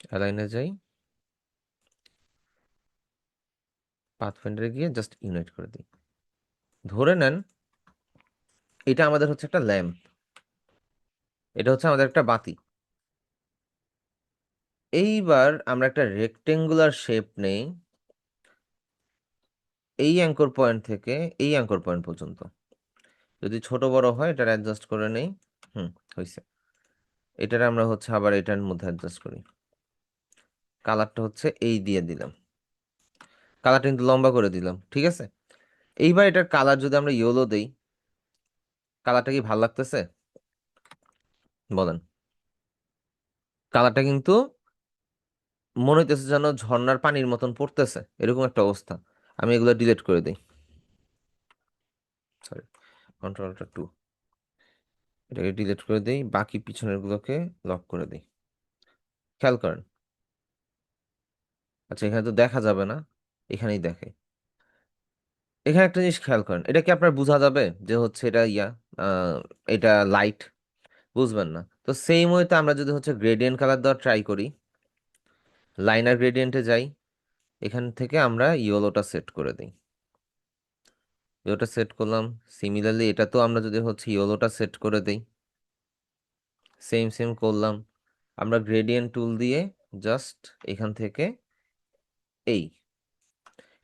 অ্যালাইনে যাই, পাথ ফাইন্ডারে গিয়ে জাস্ট ইউনাইট করে দিই। ধরে নেন এটা আমাদের হচ্ছে একটা ল্যাম্প, এটা হচ্ছে আমাদের একটা বাতি। এইবার আমরা একটা রেক্টেঙ্গুলার শেপ নেই, এই অ্যাঙ্কর পয়েন্ট থেকে এই অ্যাঙ্কর পয়েন্ট পর্যন্ত। যদি ছোট বড় হয় এটা অ্যাডজাস্ট করে নেই। হুম, হয়েছে। এটার আমরা হচ্ছে আবার এটার মধ্যে অ্যাডজাস্ট করি, কালারটা হচ্ছে এই দিয়ে দিলাম, কালারটা কিন্তু লম্বা করে দিলাম, ঠিক আছে। এইবার এটার কালার যদি আমরা ইয়েলো দেই, কালারটা কি ভালো লাগতেছে বলেন? কালারটা কিন্তু মনে হইতেছে যেন ঝর্ণার পানির মতন পড়তেছে, এরকম একটা অবস্থা। আমি এগুলো ডিলিট করে দিই, সরি, কন্ট্রোল-2, এটাকে ডিলিট করে দিই, বাকি পিছনের গুলোকে লক করে দিই। খেয়াল করেন, আচ্ছা এখানে তো দেখা যাবে না, এখানেই দেখে। এখানে একটা জিনিস খেয়াল করেন, এটা কি আপনার বোঝা যাবে যে হচ্ছে এটা ইয়া, আহ, এটা লাইট? বুঝবেন না। তো সেম ওয়েতে আমরা যদি হচ্ছে গ্রেডিয়েন্ট কালার দেওয়া ট্রাই করি, লাইনার গ্রেডিয়েন্টে যাই, এখান থেকে আমরা ইয়েলোটা সেট করে দিই। ইয়েলোটা সেট করলাম। সিমিলারলি এটাতেও আমরা যদি হচ্ছে ইয়েলোটা সেট করে দিই, সেম সেম করলাম। আমরা গ্রেডিয়েন্ট টুল দিয়ে জাস্ট এখান থেকে এই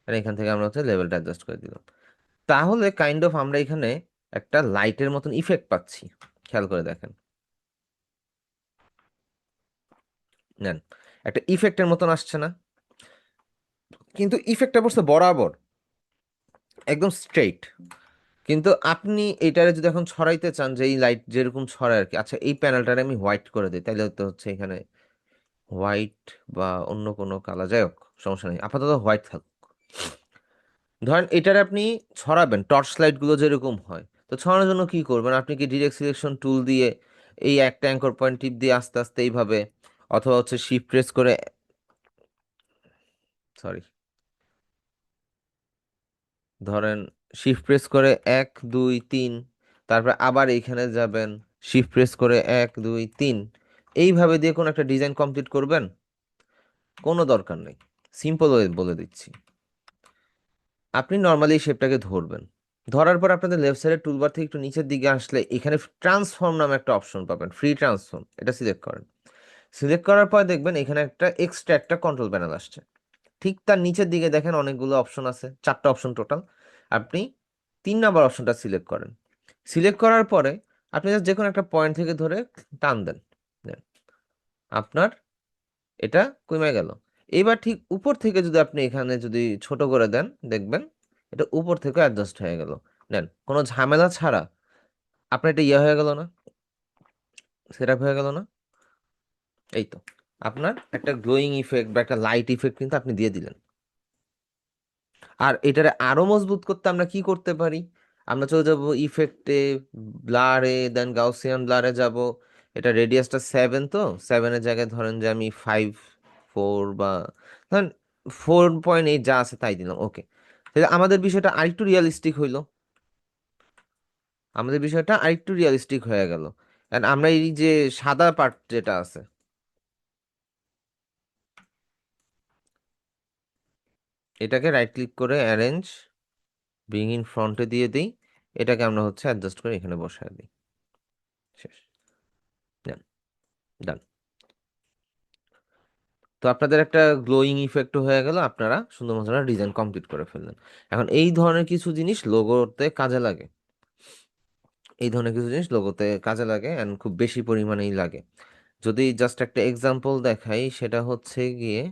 আর এখান থেকে আমরা হচ্ছে লেভেলটা অ্যাডজাস্ট করে দিলাম। তাহলে কাইন্ড অফ আমরা এখানে একটা লাইটের মতন ইফেক্ট পাচ্ছি। খেয়াল করে দেখেন, নেন, একটা ইফেক্টের মতন আসছে না? কিন্তু ইফেক্টটা পড়ছে বরাবর, একদম স্ট্রেইট। কিন্তু আপনি এটারে যদি এখন ছড়াইতে চান, যে এই লাইট যেরকম ছড়ায় আর কি, আচ্ছা এই প্যানেলটারে আমি হোয়াইট করে দিই, তাইলে তো হচ্ছে এখানে হোয়াইট বা অন্য কোনো কালার, যাই হোক সমস্যা নেই, আপাতত হোয়াইট থাকুক। ধরেন এটারে আপনি ছড়াবেন, টর্চ লাইট গুলো যেরকম হয়, তো ছড়ানোর জন্য কি করবেন? আপনি কি ডিরেক্ট সিলেকশন টুল দিয়ে এই একটা অ্যাঙ্কর পয়েন্ট টিপ দিয়ে আস্তে আস্তে এইভাবে, অথবা হচ্ছে শিফট প্রেস করে, সরি, ধরেন শিফট প্রেস করে 1 2 3, তারপর আবার এইখানে যাবেন, শিফট প্রেস করে 1 2 3, এইভাবে দিয়ে কোনো একটা ডিজাইন কমপ্লিট করবেন? কোনো দরকার নেই। সিম্পল ওয়ে বলে দিচ্ছি। আপনি নর্মালি এই শেপটাকে ধরবেন, ধরার পর আপনাদের লেফট সাইডের টুলবার থেকে একটু নিচের দিকে আসলে এখানে ট্রান্সফর্ম নামে একটা অপশন পাবেন, ফ্রি ট্রান্সফর্ম, এটা সিলেক্ট করেন। সিলেক্ট করার পর দেখবেন এখানে একটা এক্সট্রা একটা কন্ট্রোল প্যানেল আসছে। ঠিক তার নিচের দিকে দেখেন অনেকগুলো অপশন আছে, 4টা অপশন টোটাল। আপনি 3 নাম্বার অপশনটা সিলেক্ট করেন। সিলেক্ট করার পরে আপনি জাস্ট যে কোনো একটা পয়েন্ট থেকে ধরে টান দেন, দেন, আপনার এটা কমে গেল। এবার ঠিক উপর থেকে যদি আপনি এখানে যদি ছোট করে দেন, দেখবেন এটা উপর থেকে অ্যাডজাস্ট হয়ে গেল। নেন, কোনো ঝামেলা ছাড়া আপনার এটা ইয়ে হয়ে গেল না, সেট আপ হয়ে গেল না? এই তো আপনার একটা গ্লোয়িং ইফেক্ট বা একটা লাইট ইফেক্ট কিন্তু আপনি দিয়ে দিলেন। আর এটারে আরো মজবুত করতে আমরা কি করতে পারি? আমরা চলে যাব ইফেক্টে, ব্লারে, দেন গাউসিয়ান ব্লারে যাব। এটা রেডিয়াসটা 7, তো 7-এর জায়গায় ধরেন যে আমি 5 4 বা ধরেন 4.8 যা আছে তাই দিলাম, ওকে। তাহলে আমাদের বিষয়টা আরেকটু রিয়েলিস্টিক হইলো, আমাদের বিষয়টা আরেকটু রিয়েলিস্টিক হয়ে গেল। And আমরা এই যে সাদা পার্ট যেটা আছে, এটাকে রাইট ক্লিক করে অ্যারেঞ্জ, ব্রিং ইন ফ্রন্টে দিয়ে দিই, এটাকে আমরা হচ্ছে অ্যাডজাস্ট করে এখানে বসায় দিই, শেষ, ডান। তো আপনাদের একটা গ্লোয়িং ইফেক্টও হয়ে গেল, আপনারা সুন্দর মতো ডিজাইন কমপ্লিট করে ফেললেন। এখন এই ধরনের কিছু জিনিস লোগোতে কাজে লাগে, এই ধরনের কিছু জিনিস লোগোতে কাজে লাগে, অ্যান্ড খুব বেশি পরিমাণেই লাগে। যদি জাস্ট একটা এক্সাম্পল দেখাই, সেটা হচ্ছে গিয়ে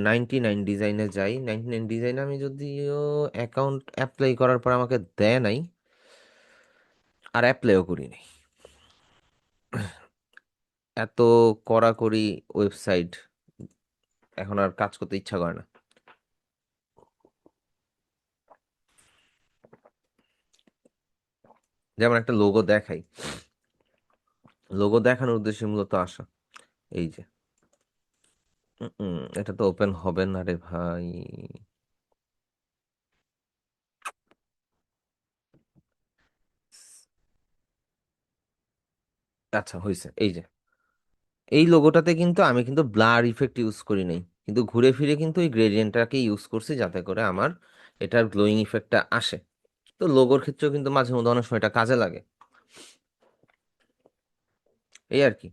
99 ডিজাইনে যাই। 99 ডিজাইনে আমি যদিও অ্যাকাউন্ট অ্যাপ্লাই করার পর আমাকে দেয় নাই, আর অ্যাপ্লাইও করি নাই। এত কড়াকড়ি ওয়েবসাইট এখন আর কাজ করতে ইচ্ছা করে না। যেমন একটা লোগো দেখাই, লোগো দেখানোর উদ্দেশ্যে মূলত আসা, এই যে এটা তো ওপেন হবে না রে ভাই। আচ্ছা হয়েছে, এই যে এই লোগোটাতে কিন্তু আমি কিন্তু ব্লার ইফেক্ট ইউজ করি নাই, কিন্তু ঘুরে ফিরে কিন্তু এই গ্রেডিয়েন্টটাকে ইউজ করছি যাতে করে আমার এটার গ্লোয়িং ইফেক্টটা আসে। তো লোগোর ক্ষেত্রেও কিন্তু মাঝে মধ্যে অনেক সময় এটা কাজে লাগে, এই আর কি।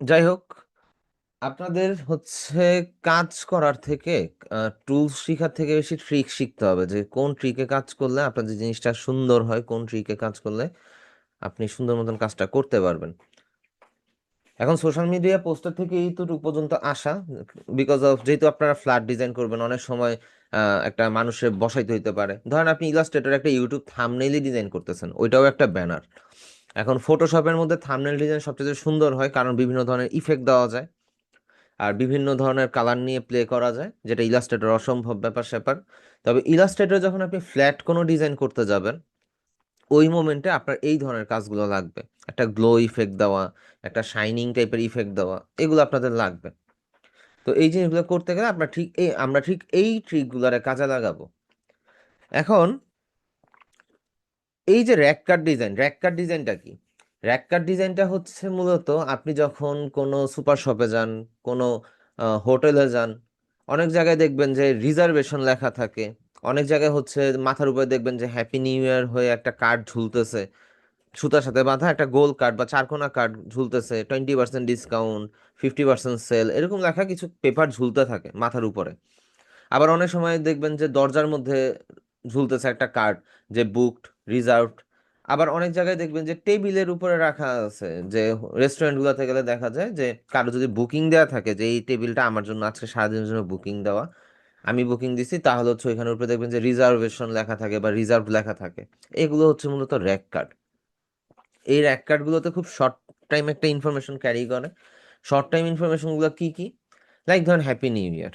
যাই হোক, আপনাদের হচ্ছে কাজ করার থেকে টুলস শেখার থেকে বেশি ট্রিক শিখতে হবে, যে কোন ট্রিকে কাজ করলে আপনাদের জিনিসটা সুন্দর হয়, কোন ট্রিকে কাজ করলে আপনি সুন্দর মতন কাজটা করতে পারবেন। এখন সোশ্যাল মিডিয়া পোস্টার থেকে এইটুকু পর্যন্ত আসা, বিকজ অফ যেহেতু আপনারা ফ্ল্যাট ডিজাইন করবেন, অনেক সময় একটা মানুষের বসাইতে হইতে পারে। ধরেন আপনি ইলাস্ট্রেটর একটা ইউটিউব থাম্বনেইলই ডিজাইন করতেছেন, ওইটাও একটা ব্যানার। এখন ফটোশপের মধ্যে থাম্বনেইল ডিজাইন সবচেয়ে সুন্দর হয়, কারণ বিভিন্ন ধরনের ইফেক্ট দেওয়া যায় আর বিভিন্ন ধরনের কালার নিয়ে প্লে করা যায়, যেটা ইলাস্ট্রেটর অসম্ভব ব্যাপার স্যাপার। তবে ইলাস্ট্রেটর যখন আপনি ফ্ল্যাট কোনো ডিজাইন করতে যাবেন, ওই মোমেন্টে আপনার এই ধরনের কাজগুলো লাগবে, একটা গ্লো ইফেক্ট দেওয়া, একটা শাইনিং টাইপের ইফেক্ট দেওয়া, এগুলো আপনাদের লাগবে। তো এই জিনিসগুলো করতে গেলে আমরা ঠিক এই ট্রিকগুলোরে কাজে লাগাবো। এখন এই যে র্যাক কাট ডিজাইনটা কি? র্যাক কাট ডিজাইনটা হচ্ছে মূলত আপনি যখন কোনো সুপার শপে যান, কোনো হোটেলে যান, অনেক জায়গায় দেখবেন যে রিজার্ভেশন লেখা থাকে। অনেক জায়গায় হচ্ছে মাথার উপরে দেখবেন যে হ্যাপি নিউ ইয়ার হয়ে একটা কার্ড ঝুলতেছে, সুতার সাথে বাঁধা একটা গোল কার্ড বা চারকোনা কার্ড ঝুলতেছে, 20% ডিসকাউন্ট, 50% সেল, এরকম লেখা কিছু পেপার ঝুলতে থাকে মাথার উপরে। আবার অনেক সময় দেখবেন যে দরজার মধ্যে ঝুলতেছে একটা কার্ড, যে বুকড, রিজার্ভড। আবার অনেক জায়গায় দেখবেন যে টেবিলের উপরে রাখা আছে, যে রেস্টুরেন্টগুলোতে গেলে দেখা যায় যে কারো যদি বুকিং দেওয়া থাকে যে এই টেবিলটা আমার জন্য আজকে সারাদিনের জন্য বুকিং দেওয়া, আমি বুকিং দিছি, তাহলে হচ্ছে ওইখানের উপরে দেখবেন যে রিজার্ভেশন লেখা থাকে বা রিজার্ভ লেখা থাকে। এগুলো হচ্ছে মূলত র্যাক কার্ড। এই র্যাক কার্ডগুলোতে খুব শর্ট টাইম একটা ইনফরমেশন ক্যারি করে। শর্ট টাইম ইনফরমেশনগুলো কি কি? লাইক ধরেন হ্যাপি নিউ ইয়ার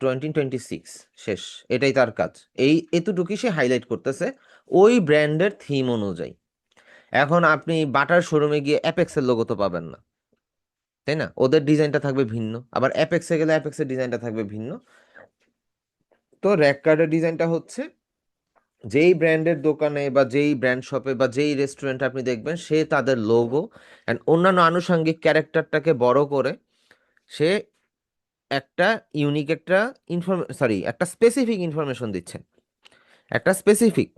2026 শেষ, এটাই তার কাজ। এই এতটুকুই সে হাইলাইট করতেছে ওই ব্র্যান্ডের থিম অনুযায়ী। এখন আপনি বাটার শোরুমে গিয়ে অ্যাপেক্সের লোগো তো পাবেন না, তাই না? ওদের ডিজাইনটা থাকবে ভিন্ন, আবার অ্যাপেক্সে গেলে অ্যাপেক্সের ডিজাইনটা থাকবে ভিন্ন। তো র্যাক কার্ডের ডিজাইনটা হচ্ছে যেই ব্র্যান্ডের দোকানে বা যেই ব্র্যান্ড শপে বা যেই রেস্টুরেন্টে আপনি দেখবেন, সে তাদের লোগো অ্যান্ড অন্যান্য আনুষঙ্গিক ক্যারেক্টারটাকে বড় করে সে একটা ইউনিক একটা একটা স্পেসিফিক ইনফরমেশন দিচ্ছে, একটা স্পেসিফিক।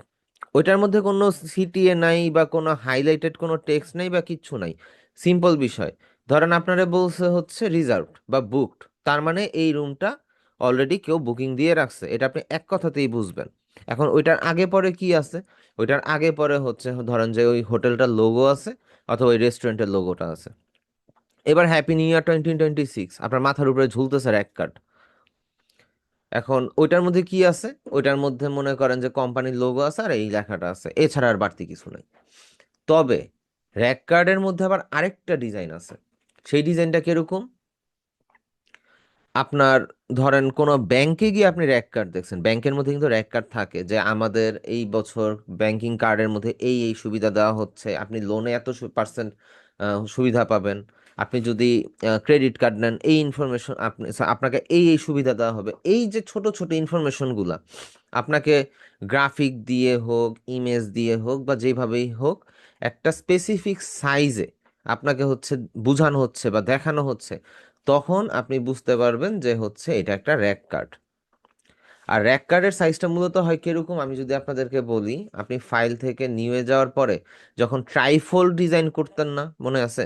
ওইটার মধ্যে কোনো সিটিএ নাই বা কোনো হাইলাইটেড কোনো টেক্সট নাই বা কিচ্ছু নাই, সিম্পল বিষয়। ধরেন আপনারা বলছে হচ্ছে রিজার্ভড বা বুকড, তার মানে এই রুমটা অলরেডি কেউ বুকিং দিয়ে রাখছে, এটা আপনি এক কথাতেই বুঝবেন। এখন ওইটার আগে পরে কি আছে? ওইটার আগে পরে হচ্ছে ধরেন যে ওই হোটেলটার লোগো আছে অথবা ওই রেস্টুরেন্টের লোগোটা আছে। এবার হ্যাপি নিউ ইয়ার 2026 আপনার মাথার উপরে ঝুলতেছে র্যাক কার্ড। এখন ওইটার মধ্যে কি আছে? ওইটার মধ্যে মনে করেন যে কোম্পানির লোগো আছে আর এই লেখাটা আছে, এছাড়া আর বাড়তি কিছু নাই। তবে র্যাক কার্ডের মধ্যে আবার আরেকটা ডিজাইন আছে। সেই ডিজাইনটা কিরকম? আপনার ধরেন কোনো ব্যাংকে গিয়ে আপনি র্যাক কার্ড দেখছেন, ব্যাংকের মধ্যে কিন্তু র্যাক কার্ড থাকে যে আমাদের এই বছর ব্যাংকিং কার্ডের মধ্যে এই এই সুবিধা দেওয়া হচ্ছে, আপনি লোনে এত পার্সেন্ট সুবিধা পাবেন, আপনি যদি ক্রেডিট কার্ড নেন এই ইনফরমেশন আপনাকে এই এই সুবিধা দেওয়া হবে। এই যে ছোট ছোট ইনফরমেশনগুলা আপনাকে গ্রাফিক দিয়ে হোক, ইমেজ দিয়ে হোক বা যেভাবেই হোক, একটা স্পেসিফিক সাইজে আপনাকে হচ্ছে বোঝানো হচ্ছে বা দেখানো হচ্ছে, তখন আপনি বুঝতে পারবেন যে হচ্ছে এটা একটা র্যাক কার্ড। আর র্যাক কার্ডের সাইজটা মূলত হয় কিরকম আমি যদি আপনাদেরকে বলি, আপনি ফাইল থেকে নিয়ে যাওয়ার পরে যখন ট্রাইফোল্ড ডিজাইন করতেন না, মনে আছে?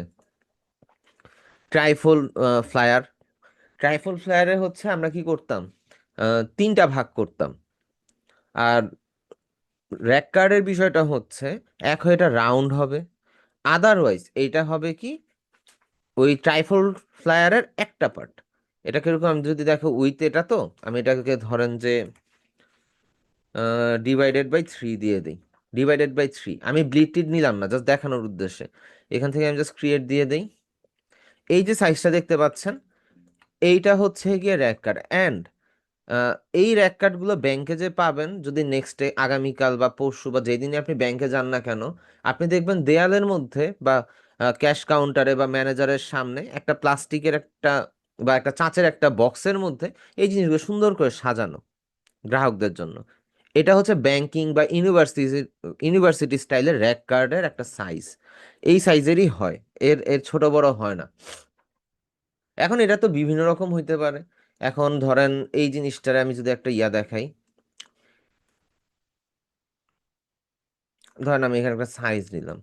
ট্রাইফোল্ড ফ্লায়ার, ট্রাইফোল্ড ফ্লায়ারে হচ্ছে আমরা কি করতাম, তিনটা ভাগ করতাম। আর র্যাক কার্ডের বিষয়টা হচ্ছে এক হয় এটা রাউন্ড হবে, আদারওয়াইজ এইটা হবে কি ওই ট্রাইফোল্ড ফ্লায়ারের একটা পার্ট। এটা কিরকম আমি যদি দেখো উইথ, এটা তো আমি এটাকে ধরেন যে ডিভাইডেড বাই 3 দিয়ে দিই। ডিভাইডেড বাই 3 আমি ব্লিড টিড নিলাম না, জাস্ট দেখানোর উদ্দেশ্যে। এখান থেকে আমি জাস্ট ক্রিয়েট দিয়ে দিই। এই যে সাইজটা দেখতে পাচ্ছেন, এইটা হচ্ছে গিয়ে র্যাক কার্ড। অ্যান্ড এই র্যাক কার্ডগুলো ব্যাংকে যে পাবেন, যদি নেক্সট ডে আগামীকাল বা পরশু বা যেদিনই আপনি ব্যাংকে যান না কেন, আপনি দেখবেন দেয়ালের মধ্যে বা ক্যাশ কাউন্টারে বা ম্যানেজারের সামনে একটা প্লাস্টিকের একটা বা একটা চাঁচের একটা বক্সের মধ্যে এই জিনিসগুলো সুন্দর করে সাজানো গ্রাহকদের জন্য। এটা হচ্ছে ব্যাংকিং বা ইউনিভার্সিটি স্টাইলের র্যাক কার্ডের একটা সাইজ। এই সাইজেরই হয়, এর এর ছোট বড় হয় না। এখন এটা তো বিভিন্ন রকম হইতে পারে। এখন ধরেন এই জিনিসটারে আমি যদি একটা ইয়া দেখাই, ধরেন আমি এখানে একটা সাইজ নিলাম।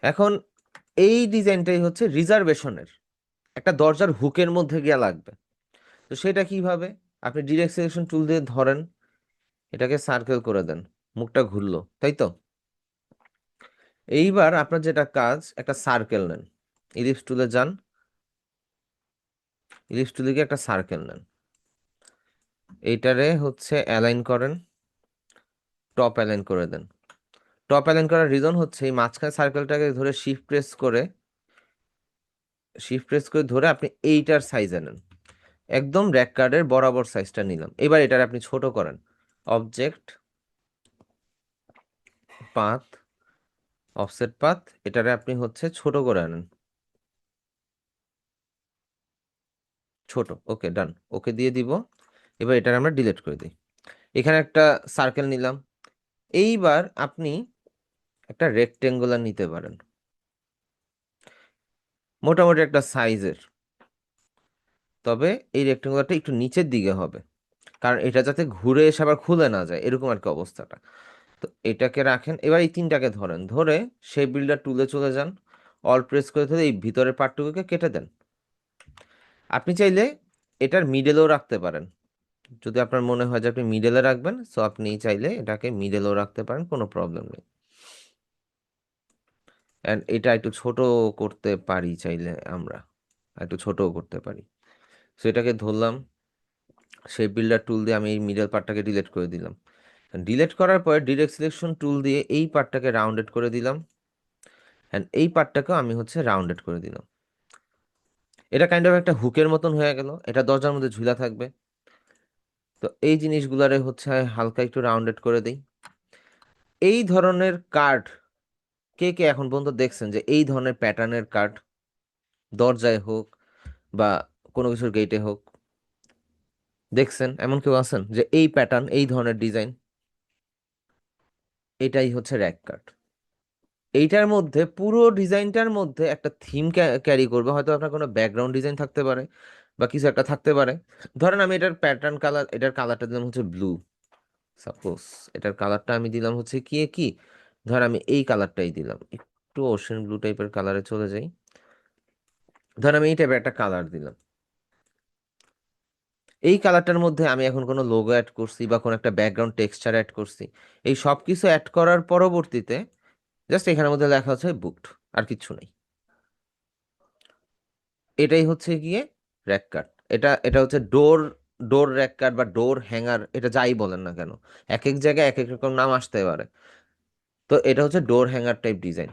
এখন এই ডিজাইনটাই হচ্ছে রিজার্ভেশনের একটা দরজার হুকের মধ্যে গিয়ে লাগবে। তো সেটা কিভাবে? আপনি ডিরেক্ট সিলেকশন টুল দিয়ে ধরেন, এটাকে সার্কেল করে দেন, মুখটা ঘুরলো, তাই তো? এইবার আপনার যেটা কাজ, একটা সার্কেল নেন, ইলিপস টুলে যান, ইলিপস টুলে গিয়ে একটা সার্কেল নেন, এইটারে হচ্ছে অ্যালাইন করেন, টপ অ্যালাইন করে দেন। টপ অ্যালাইন করার রিজন হচ্ছে এই মাঝখানে সার্কেলটাকে ধরে শিফট প্রেস করে ধরে আপনি এইটার সাইজে নেন, একদম র্যাক কার্ডের বরাবর সাইজটা নিলাম। এবার এটার আপনি ছোট করেন, অবজেক্ট পাথ, অফসেট পাথ, এটারে আপনি হচ্ছে ছোট করে আনেন, ছোট। ওকে, ডান, ওকে দিয়ে দিব। এবার এটার আমরা ডিলিট করে দিই। এখানে একটা সার্কেল নিলাম। এইবার আপনি একটা রেক্টেঙ্গুলার নিতে পারেন, মোটামুটি একটা সাইজের। তবে এই রেক্টেঙ্গুলারটা একটু নিচের দিকে হবে, কারণ এটা যাতে ঘুরে এসে আবার খুলে না যায়, এরকম আর কি অবস্থাটা। তো এটাকে রাখেন, এবার এই তিনটাকে ধরেন, ধরে সেই বিল্ডার টুলে চলে যান, অল প্রেস করে ধরে এই ভিতরের পার্টটুকুকে কেটে দেন। আপনি চাইলে এটার মিডলেও রাখতে পারেন, যদি আপনার মনে হয় যে আপনি মিডলে রাখবেন, সো আপনি চাইলে এটাকে মিডলেও রাখতে পারেন, কোনো প্রবলেম নেই। অ্যান্ড এটা একটু ছোট করতে পারি চাইলে, আমরা একটু ছোটও করতে পারি। সো এটাকে ধরলাম, সেই বিল্ডার টুল দিয়ে আমি এই মিডল পার্টটাকে ডিলিট করে দিলাম। ডিলিট করার পরে ডিরেক্ট সিলেকশন টুল দিয়ে এই পার্টটাকে রাউন্ডেড করে দিলাম, অ্যান্ড এই পার্টটাকেও আমি হচ্ছে রাউন্ডেড করে দিলাম। এটা কাইন্ড অফ একটা হুকের মতন হয়ে গেল, এটা দরজার মধ্যে ঝুলা থাকবে। তো এই জিনিসগুলারে হচ্ছে হালকা একটু রাউন্ডেড করে দিই। এই ধরনের কার্ড কে কে এখন পর্যন্ত দেখছেন, যে এই ধরনের প্যাটার্নের কার্ড দরজায় হোক বা কোনো কিছুর গেটে হোক, দেখছেন? এমন কেউ আছেন যে এই প্যাটার্ন, এই ধরনের ডিজাইন? এটাই হচ্ছে র্যাক কার্ড। এইটার মধ্যে পুরো ডিজাইনটার মধ্যে একটা থিম ক্যারি করবে, হয়তো আপনার কোনো ব্যাকগ্রাউন্ড ডিজাইন থাকতে পারে বা কিছু একটা থাকতে পারে। ধরেন আমি এটার প্যাটার্ন কালার, এটার কালারটা দিলাম হচ্ছে ব্লু, সাপোজ এটার কালারটা আমি দিলাম হচ্ছে কি কি, ধর আমি এই কালারটাই দিলাম, একটু ওশেন ব্লু টাইপের কালারে চলে যাই। ধর আমি এই টাইপের একটা কালার দিলাম, এই কালারটার মধ্যে আমি এখন কোনো লোগো অ্যাড করছি বা কোনো একটা ব্যাকগ্রাউন্ড টেক্সচার অ্যাড করছি। এই সব কিছু অ্যাড করার পরবর্তীতে জাস্ট এখানের মধ্যে লেখা হচ্ছে বুকড, আর কিচ্ছু নেই। এটাই হচ্ছে গিয়ে র্যাক কাট। এটা এটা হচ্ছে ডোর, ডোর র্যাক কাট বা ডোর হ্যাঙ্গার, এটা যাই বলেন না কেন, এক এক জায়গায় এক এক রকম নাম আসতে পারে। তো এটা হচ্ছে ডোর হ্যাঙ্গার টাইপ ডিজাইন,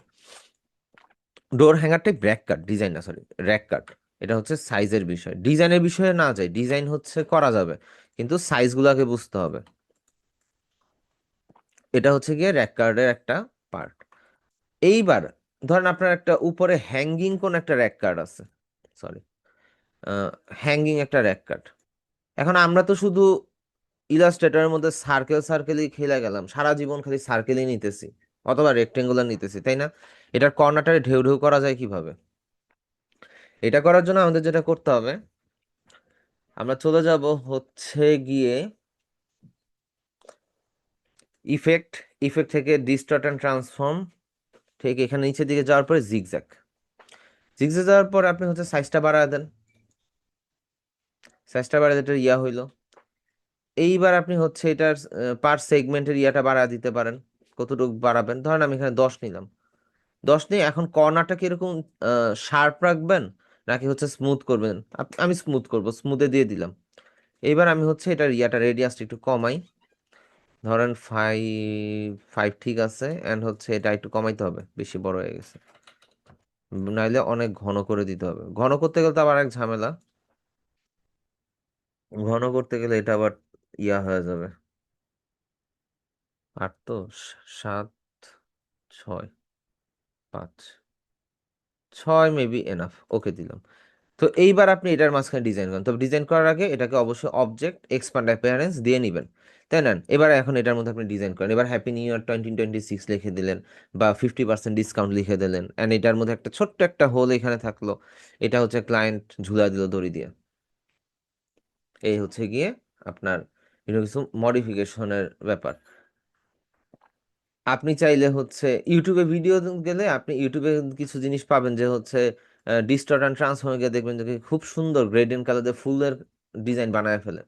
ডোর হ্যাঙ্গার টাইপ র্যাক কাট ডিজাইন, না সরি র্যাক কাট। এটা হচ্ছে সাইজের বিষয়, ডিজাইনের বিষয়ে না যায়, ডিজাইন হচ্ছে করা যাবে কিন্তু সাইজগুলোকে বুঝতে হবে। এটা হচ্ছে গিয়ে র্যাক কার্ডের একটা পার্ট। এইবার ধরেন আপনার একটা উপরে হ্যাঙ্গিং কোন একটা র্যাক কার্ড আছে, সরি হ্যাঙ্গিং একটা র্যাক কার্ড। এখন আমরা তো শুধু ইলাস্ট্রেটরের মধ্যে সার্কেল সার্কেলই খেলে গেলাম, সারা জীবন খালি সার্কেলই নিতেছি অথবা রেক্টেঙ্গুলার নিতেছি, তাই না? এটার কর্নারটারে ঢেউ ঢেউ করা যায় কিভাবে? এটা করার জন্য আমাদের যেটা করতে হবে, আমরা চলে যাব হচ্ছে গিয়ে ইফেক্ট, ইফেক্ট থেকে ডিস্টর্ট অ্যান্ড ট্রান্সফর্ম, ঠিক এখানে নিচের দিকে যাওয়ার পরে জিগজ্যাগ, জিগজ্যাগ যাওয়ার পরে আপনি হচ্ছে সাইজটা বাড়ায় দেন, সাইজটা বাড়ায় এটা ইয়া হইলো। এইবার আপনি হচ্ছে এটার পার সেগমেন্টের ইয়াটা বাড়ায় দিতে পারেন, কতটুকু বাড়াবেন, ধরেন আমি এখানে 10 নিলাম, 10 নিয়ে এখন কর্নারটা কিরকম শার্প রাখবেন নাকি হচ্ছে স্মুথ করবেন? আমি স্মুথ করব, স্মুথে দিয়ে দিলাম। এইবার আমি হচ্ছে এটার ইয়াটা রেডিয়াসটা একটু কমাই, ধরেন 5 ঠিক আছে, এন্ড হচ্ছে এটা একটু কমাইতে হবে, বেশি বড় হয়ে গেছে, নাইলে অনেক ঘন করে দিতে হবে। ঘন করতে গেলে তো আবার এক ঝামেলা, ঘন করতে গেলে এটা আবার ইয়া হয়ে যাবে। 8 তো, 7, 6, 5, 6 মেবি এনাফ, ওকে দিলাম। তো এইবার আপনি এটার মাঝখানে ডিজাইন করেন, তবে ডিজাইন করার আগে এটাকে অবশ্যই অবজেক্ট এক্সপ্যান্ড অ্যাপিয়ারেন্স দিয়ে নেবেন, তাই না? এবার এখন এটার মধ্যে আপনি ডিজাইন করেন, এবার হ্যাপি নিউ ইয়ার 2026 লিখে দিলেন বা 50% ডিসকাউন্ট লিখে দিলেন, অ্যান্ড এটার মধ্যে একটা ছোট্ট একটা হোল এখানে থাকলো, এটা হচ্ছে ক্লায়েন্ট ঝুলা দিল দড়ি দিয়ে। এই হচ্ছে গিয়ে আপনার কিছু মডিফিকেশনের ব্যাপার। আপনি চাইলে হচ্ছে ইউটিউবে ভিডিও গেলে আপনি ইউটিউবে কিছু জিনিস পাবেন, যে হচ্ছে ডিস্টর্ট অ্যান্ড ট্রান্সফর্মে গিয়ে দেখবেন যে খুব সুন্দর গ্রেডিয়েন্ট কালার দিয়ে ফুলের ডিজাইন বানায় ফেলে।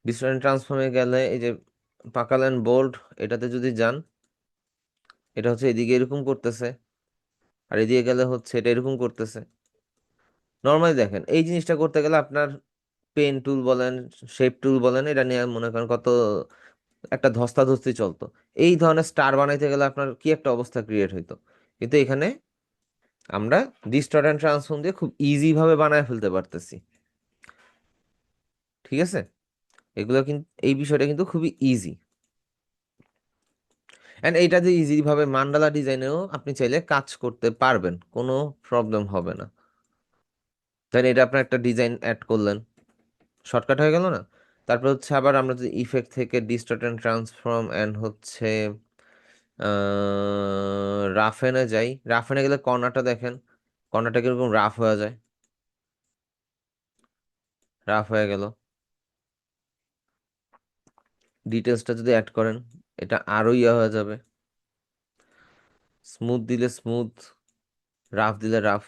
ডিস্টর্ট অ্যান্ড ট্রান্সফর্মে গেলে এই যে পাকালেন বোল্ড, এটাতে যদি যান, এটা হচ্ছে এদিকে এরকম করতেছে, আর এদিকে গেলে হচ্ছে এটা এরকম করতেছে। নর্মালি দেখেন এই জিনিসটা করতে গেলে আপনার পেন টুল বলেন, শেপ টুল বলেন, এটা নিয়ে মনে করেন কত একটা ধস্তাধস্তি চলতো। এই ধরনের স্টার বানাইতে গেলে আপনার কি একটা অবস্থা ক্রিয়েট হইতো, কিন্তু এখানে আমরা ডিস্টর্ট অ্যান্ড ট্রান্সফর্ম দিয়ে খুব ইজি ভাবে বানায় ফেলতে পারতেছি। ঠিক আছে, এগুলো কিন্তু, এই বিষয়টা কিন্তু খুবই ইজি। অ্যান্ড এইটা যে ইজি ভাবে মান্ডালা ডিজাইনেও আপনি চাইলে কাজ করতে পারবেন, কোনো প্রবলেম হবে না। দেন এটা আপনার একটা ডিজাইন অ্যাড করলেন, শর্টকাট হয়ে গেল না? তারপর হচ্ছে আবার আমরা যদি ইফেক্ট থেকে ডিস্টর্ট অ্যান্ড ট্রান্সফর্ম অ্যান্ড হচ্ছে রাফেনে যাই, রাফেনে গেলে কর্নারটা দেখেন, কর্নারটা কিরকম রাফ হয়ে যায়, রাফ হয়ে গেল। ডিটেলসটা যদি অ্যাড করেন এটা আরো ইয়ে হয়ে যাবে, স্মুথ দিলে স্মুথ, রাফ দিলে রাফ।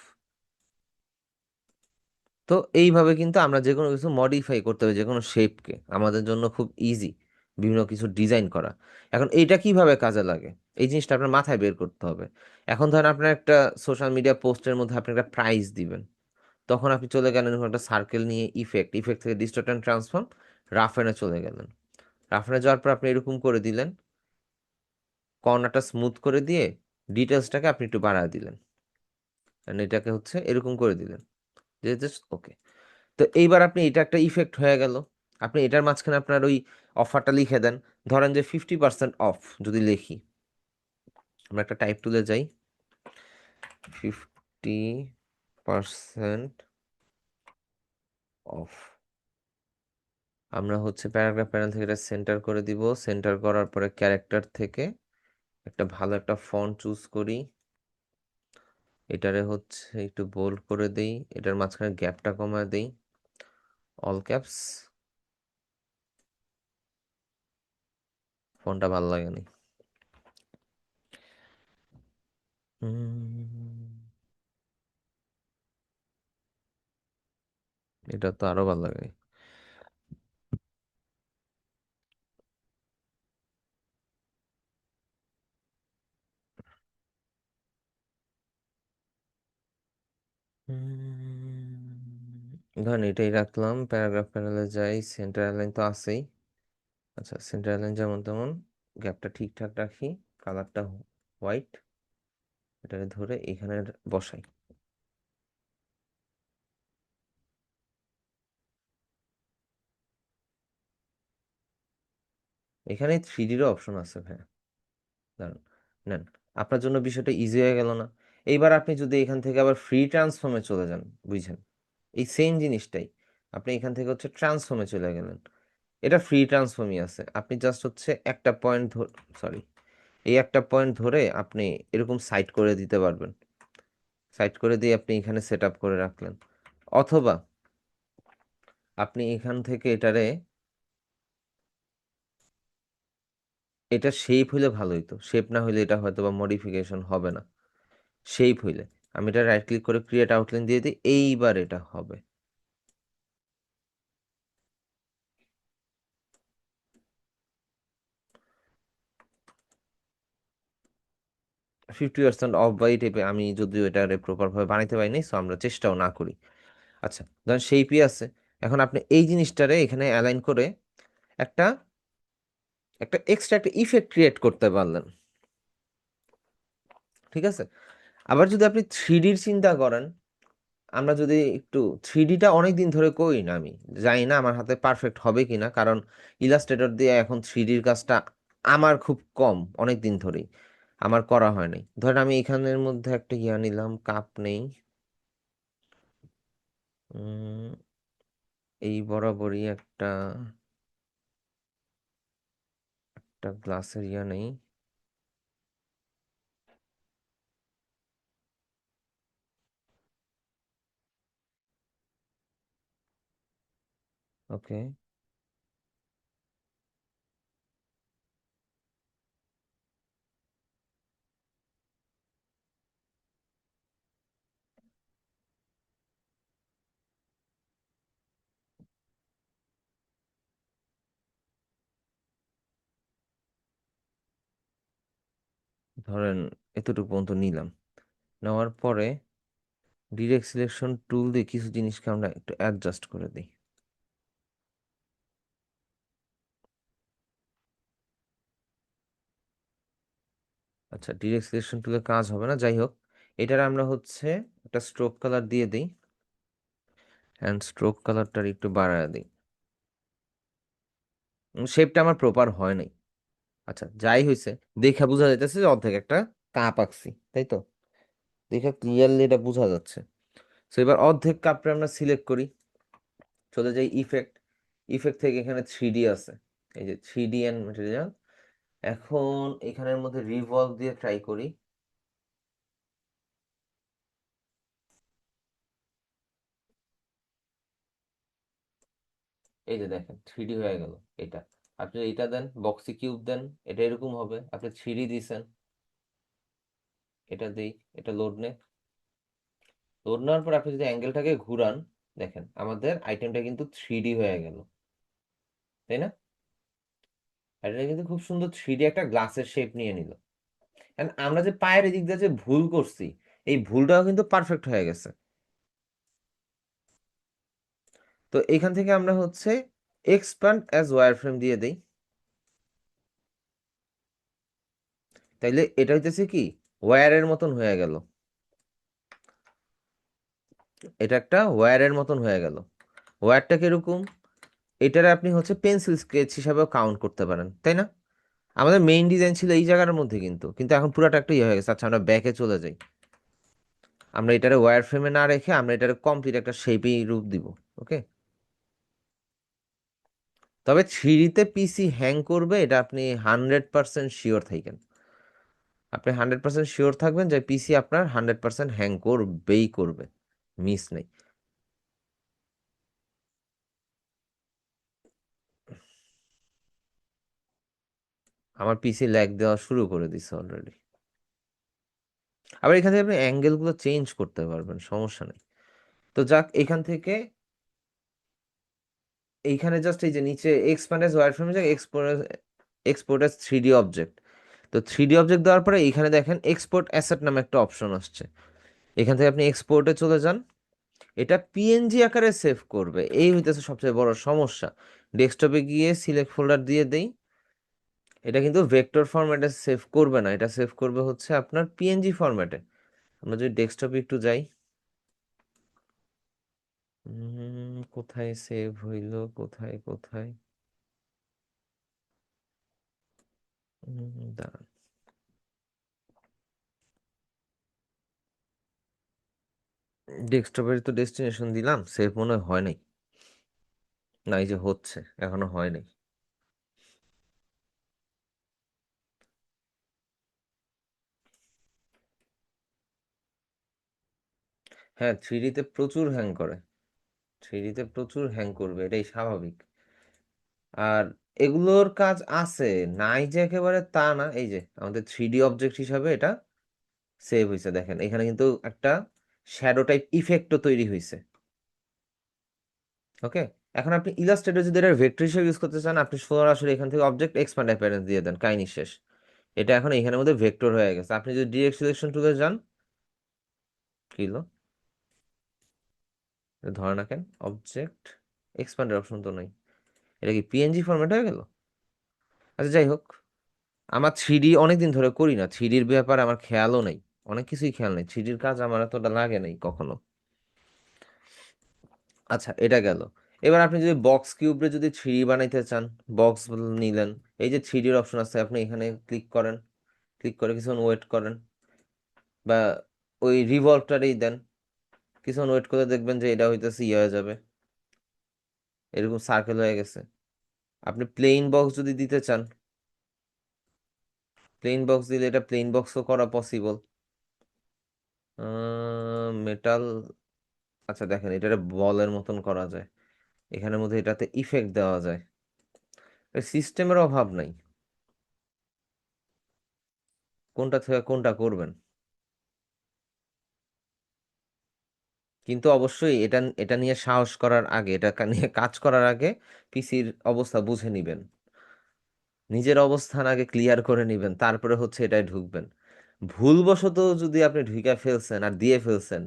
তো এইভাবে কিন্তু আমরা যে কোনো কিছু মডিফাই করতে হবে, যে কোনো শেপকে, আমাদের জন্য খুব ইজি বিভিন্ন কিছু ডিজাইন করা। এখন এইটা কিভাবে কাজে লাগে এই জিনিসটা আপনার মাথায় বের করতে হবে। এখন ধরেন আপনার একটা সোশ্যাল মিডিয়া পোস্টের মধ্যে আপনি একটা প্রাইস দিবেন, তখন আপনি চলে গেলেন এরকম একটা সার্কেল নিয়ে, ইফেক্ট, ইফেক্ট থেকে ডিস্টর্ট অ্যান্ড ট্রান্সফর্ম, রাফেনে চলে গেলেন। রাফেনে যাওয়ার পর আপনি এরকম করে দিলেন, কর্নারটা স্মুথ করে দিয়ে ডিটেলসটাকে আপনি একটু বাড়ায় দিলেন, and এটাকে হচ্ছে এরকম করে দিলেন, যে জাস্ট ওকে। তো এইবার আপনি এটা একটা ইফেক্ট হয়ে গেল। আপনি এটার মাঝখানে আপনার ওই অফারটা লিখে দেন, ধরেন যে 50% অফ যদি লিখি, আমরা একটা টাইপ টুলে যাই, 50% অফ। আমরা হচ্ছে প্যারাগ্রাফ প্যানেল থেকে এটা সেন্টার করে দিব, সেন্টার করার পরে ক্যারেক্টার থেকে একটা ভালো একটা ফন্ট চুজ করি, এটারে হচ্ছে একটু বোল্ড করে দেই, এটার মাঝখানে গ্যাপটা কমায় দেই, অল ক্যাপস, ফন্টটা ভালো লাগেনি। এটা তো আরো ভালো লাগে। ধরেন এটাই রাখলাম, প্যারাগ্রাফ প্যানেলে যাই, সেন্টার লাইন তো আছেই। আচ্ছা, সেন্টার লাইন যেমন তেমন, গ্যাপটা ঠিকঠাক রাখি, কালারটা হোয়াইট, এটাকে ধরে এখানে বসাই। এখানে 3Dরও অপশন আছে ভাই, দাঁড়ান, নেন, আপনার জন্য বিষয়টা ইজি হয়ে গেল না? এইবার আপনি যদি এখান থেকে আবার ফ্রি ট্রান্সফর্মে চলে যান, বুঝছেন, এই সেম জিনিসটাই আপনি এখান থেকে হচ্ছে ট্রান্সফর্মে চলে গেলেন, এটা ফ্রি ট্রান্সফর্মই আছে, আপনি জাস্ট হচ্ছে একটা পয়েন্ট সরি, এই একটা পয়েন্ট ধরে আপনি এরকম সাইড করে দিতে পারবেন, সাইড করে দিয়ে আপনি এখানে সেট আপ করে রাখলেন। অথবা আপনি এখান থেকে এটারে, এটা শেপ হইলে ভালো হইতো, শেপ না হইলে এটা হয়তো বা মডিফিকেশন হবে না। শেপ হইলে আমি এটা রাইট ক্লিক করে ক্রিয়েট আউটলাইন দিয়ে দিই, এইবার এটা হবে। ফিফটি পার্সেন্ট অফ বাই টাইপে, আমি যদিও এটা প্রপার ভাবে বানাইতে পারিনি, সো আমরা চেষ্টাও না করি। আচ্ছা, ধরেন শেপই আছে, এখন আপনি এই জিনিসটারে এখানে অ্যালাইন করে একটা একটা এক্সট্রা একটা ইফেক্ট ক্রিয়েট করতে পারলেন, ঠিক আছে। আবার যদি আপনি 3Dর চিন্তা করেন, আমরা যদি একটু, 3Dটা অনেক দিন ধরে করি না, আমি জানি না আমার হাতে পারফেক্ট হবে কিনা, কারণ ইলাস্ট্রেটর দিয়ে এখন 3Dর কাজটা আমার খুব কম, অনেক দিন ধরেই আমার করা হয় নাই। ধরেন আমি এখানের মধ্যে একটা ইয়া নিলাম, কাপ নেই, উম, এই বরাবরই একটা একটা গ্লাসের ইয়া নেই, ওকে। ধরেন এতটুকু পর্যন্ত নিলাম, নেওয়ার পরে ডিরেক্ট সিলেকশন টুল দিয়ে কিছু জিনিসকে আমরা একটু অ্যাডজাস্ট করে দিই। আচ্ছা, ডিরেক্ট সিলেকশন টুলে কাজ হবে না, যাই হোক, এটার আমরা হচ্ছে একটা স্ট্রোক কালার দিয়ে দিই, অ্যান্ড স্ট্রোক কালারটার একটু বাড়ায় দিই। শেপটা আমার প্রপার হয় নাই। আচ্ছা, যাই হয়েছে, দেখা বোঝা যাইতেছে যে অর্ধেক একটা কাপ আঁকছি, তাই তো, দেখা ক্লিয়ারলি এটা বোঝা যাচ্ছে। তো এবার অর্ধেক কাপটা আমরা সিলেক্ট করি, চলে যাই ইফেক্ট, ইফেক্ট থেকে এখানে 3D আছে, এই যে 3D অ্যান্ড ম্যাটেরিয়াল, এখন এখানের মধ্যে রিভলভ দিয়ে ট্রাই করি। এই যে দেখেন 3D হয়ে গেল এটা। আপনি এটা দেন, বক্সি কিউব দেন, এটা এরকম হবে। আপনি 3D দিছেন, এটা দেই, এটা লোড নে। লোড নেওয়ার পর আপনি যদি অ্যাঙ্গেলটাকে ঘুরান, দেখেন আমাদের আইটেমটা কিন্তু 3D হয়ে গেল, তাই না? আর এটা কিন্তু খুব সুন্দর 3D একটা গ্লাসের শেপ নিয়ে নিল। And আমরা যে পায়ের এদিক দিয়ে যে ভুল করছি, এই ভুলটাও কিন্তু পারফেক্ট হয়ে গেছে। তো এখান থেকে আমরা হচ্ছে এক্সপ্যান্ড অ্যাজ ওয়্যারফ্রেম দিয়ে দেই। তাইলে এটা হইতেছে কি, ওয়্যারের মতন হয়ে গেল। এটা একটা ওয়্যারের মতন হয়ে গেল। ওয়্যারটা কিরকম, এটারে আপনি হচ্ছে পেন্সিল স্কেচ হিসাবেও কাউন্ট করতে পারেন, তাই না? আমাদের মেইন ডিজাইন ছিল এই জায়গার মধ্যে, কিন্তু এখন পুরাটা একটা ইয়ে হয়ে গেছে। আচ্ছা, আমরা ব্যাকে চলে যাই। আমরা এটারে ওয়্যার ফ্রেমে না রেখে আমরা এটারে কমপ্লিট একটা শেপেই রূপ দিব। ওকে, তবে 3D-তে পিসি হ্যাং করবে, এটা আপনি 100% শিওর থাকেন। আপনি 100% শিওর থাকবেন যে পিসি আপনার 100% হ্যাং করবেই করবে, মিস নেই। আমার পিসি ল্যাগ দেওয়া শুরু করে দিছে অলরেডি। আবার এখান থেকে আপনি অ্যাঙ্গেলগুলো চেঞ্জ করতে পারবেন, সমস্যা নেই। তো যাক, এখান থেকে এইখানে জাস্ট এই যে নিচে এক্সপ্যান্ড এজ ওয়্যারফ্রেমে যাক, এক্সপোর্ট এজ 3D অবজেক্ট। তো 3D অবজেক্ট দেওয়ার পরে এইখানে দেখেন এক্সপোর্ট অ্যাসেট নামে একটা অপশন আসছে। এখান থেকে আপনি এক্সপোর্টে চলে যান। এটা পিএনজি আকারে সেভ করবে, এই হইতেছে সবচেয়ে বড় সমস্যা। ডেস্কটপে গিয়ে সিলেক্ট ফোল্ডার দিয়ে দেই। এটা কিন্তু ভেক্টর ফরম্যাটে সেভ করবে না, এটা সেভ করবে হচ্ছে আপনার পিএনজি ফরম্যাটে। আমরা যদি ডেস্কটপে একটু যাই, কোথায় সেভ হইলো, কোথায় কোথায়, দাঁড়ান। ডেস্কটপের তো ডেস্টিনেশন দিলাম, সেভ মনে হয় নাই। না, এই যে হচ্ছে, এখনো হয় নাই। হ্যাঁ, 3D-তে প্রচুর হ্যাং করে। 3D-তে প্রচুর হ্যাং করবে, এটাই স্বাভাবিক। আর এগুলোর কাজ আছে, নাই যে একেবারে তা না। এই যে আমাদের 3D অবজেক্ট হিসাবে এটা সেভ হয়েছে, দেখেন এখানে কিন্তু একটা শ্যাডো টাইপ ইফেক্টও তৈরি হয়েছে। ওকে, এখন আপনি ইলাস্ট্রেটর যদি এটা ভেক্টর হিসেবে ইউজ করতে চান, আপনি সরাসরি এখান থেকে অবজেক্ট এক্সপ্যান্ড অ্যাপিয়ারেন্স দিয়ে দেন, কাহিনী শেষ। এটা এখন এখানের মধ্যে ভেক্টর হয়ে গেছে। আপনি যদি ডিরেক্ট সিলেকশন টুলে যান, কি হলো, এটা ধরে না কেন, অবজেক্ট এক্সপ্যান্ডের অপশন তো নাই। এটা কি পিএনজি ফরম্যাট হয়ে গেল? আচ্ছা, যাই হোক, আমার 3D অনেকদিন ধরে করি না, 3Dর ব্যাপারে আমার খেয়ালও নেই, অনেক কিছুই খেয়াল নেই। 3Dর কাজ আমার এতটা লাগে নাই কখনো। আচ্ছা, এটা গেল। এবার আপনি যদি বক্স কিউবরে যদি 3D বানাইতে চান, বক্স নিলেন, এই যে 3Dর অপশন আছে, আপনি এখানে ক্লিক করেন। ক্লিক করে কিছুক্ষণ ওয়েট করেন, বা ওই রিভলভটারেই দেন। কিছুক্ষণ ওয়েট করে দেখবেন যে এটা হইতেছে ইয়ে হয়ে যাবে, এরকম সার্কেল হয়ে গেছে। আপনি প্লেন বক্স যদি দিতে চান, প্লেন বক্স দিলে এটা প্লেন বক্সও করা পসিবল। মেটাল, আচ্ছা দেখেন এটা বলের মতন করা যায়, এখানের মধ্যে এটাতে ইফেক্ট দেওয়া যায়। সিস্টেমের অভাব নাই, কোনটা থেকে কোনটা করবেন। কিন্তু অবশ্যই এটা এটা নিয়ে সাহস করার আগে, এটা নিয়ে কাজ করার আগে পিসির অবস্থা বুঝে নিবেন, নিজের অবস্থান আগে ক্লিয়ার করে নিবেন, তারপরে হচ্ছে এটাই ঢুকবেন। ভুলবশত যদি আপনি ঢুকে ফেলছেন আর দিয়ে ফেলছেন,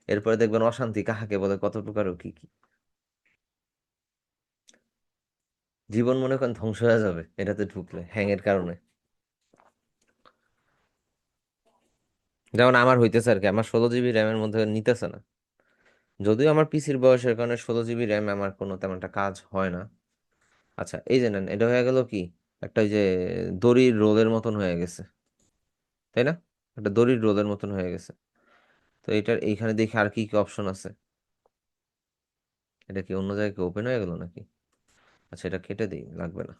এরপরে দেখবেন অশান্তি কাহাকে বলে, কত প্রকার ও কি কি। জীবন মনে করেন ধ্বংস হয়ে যাবে এটাতে ঢুকলে হ্যাং এর কারণে। যেমন আমার হইতেছে আর কি, আমার 16 জিবি র্যামের মধ্যে নিতেছে না। যদিও আমার পিসির বয়সের কারণে 16 জিবি র্যাম আমার কোনো তেমন একটা কাজ হয় না। আচ্ছা, এই যে নেন, এটা হয়ে গেল কি, একটা ওই যে দড়ির রোলের মতন হয়ে গেছে, তাই না? একটা দড়ির রোলের মতন হয়ে গেছে। তো এটার এইখানে দেখি আর কি কি অপশন আছে। এটা কি অন্য জায়গায় ওপেন হয়ে গেল নাকি? আচ্ছা, এটা কেটে দিই, লাগবে না।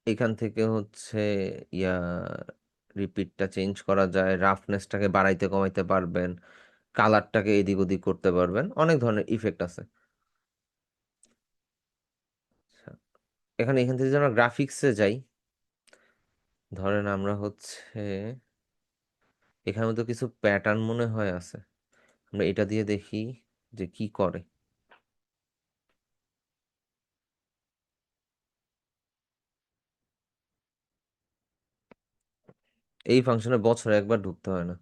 এখান থেকে হচ্ছে ইয়া রিপিটটা চেঞ্জ করা যায়, রাফনেসটাকে বাড়াইতে কমাইতে পারবেন, কালারটাকে এদিক ওদিক করতে পারবেন, অনেক ধরনের ইফেক্ট আছে। আচ্ছা, এখান থেকে যেন গ্রাফিক্সে যাই, ধরেন আমরা হচ্ছে এখানে মধ্যে কিছু প্যাটার্ন মনে হয় আছে, আমরা এটা দিয়ে দেখি যে কি করে। এই ফাংশনে বছরে একবার ঢুকতে হয় না।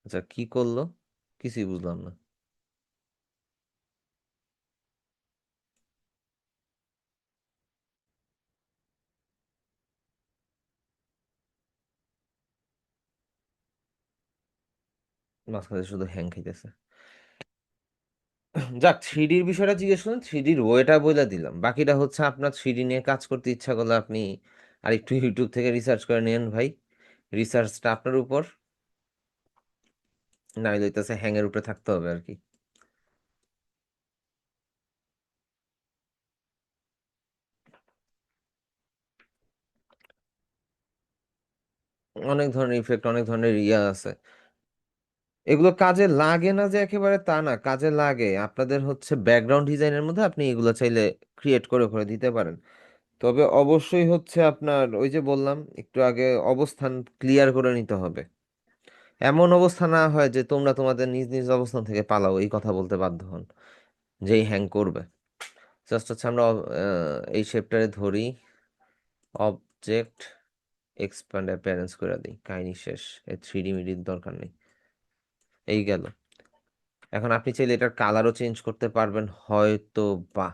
আচ্ছা, কি করলো, কিছুই বুঝলাম না। মাঝখানে শুধু হ্যাং খাইতেছে। যাক, থ্রিডির বিষয়টা জিজ্ঞেস করলেন, থ্রিডির ওয়েটা বলে দিলাম, বাকিটা হচ্ছে আপনার থ্রিডি নিয়ে কাজ করতে ইচ্ছা করলে আপনি আরেকটু ইউটিউব থেকে রিসার্চ করে নেন ভাই, রিসার্চটা আপনার উপর, না হইতেছে হ্যাং এর উপরে থাকতে হবে আর কি। অনেক ধরনের ইফেক্ট, অনেক ধরনের ইয়া আছে, এগুলো কাজে লাগে না যে একেবারে তা না, কাজে লাগে। আপনাদের হচ্ছে ব্যাকগ্রাউন্ড ডিজাইনের মধ্যে আপনি এগুলো চাইলে ক্রিয়েট করে করে দিতে পারেন। তবে অবশ্যই হচ্ছে আপনার ওই যে বললাম একটু আগে, অবস্থান ক্লিয়ার করে নিতে হবে। এমন অবস্থা না হয় যে তোমরা তোমাদের নিজ নিজ অবস্থান থেকে পালাও, এই কথা বলতে বাধ্য হন যেই হ্যাং করবে। জাস্ট হচ্ছে আমরা এই শেপটারে ধরি, অবজেক্ট এক্সপ্যান্ড অ্যাপিয়ারেন্স করে দিই, কাহিনী শেষ। এই থ্রিডি মিডির দরকার নেই। এই গেল। এখন আপনি চাইলে এটার কালারও চেঞ্জ করতে পারবেন হয়তো বা,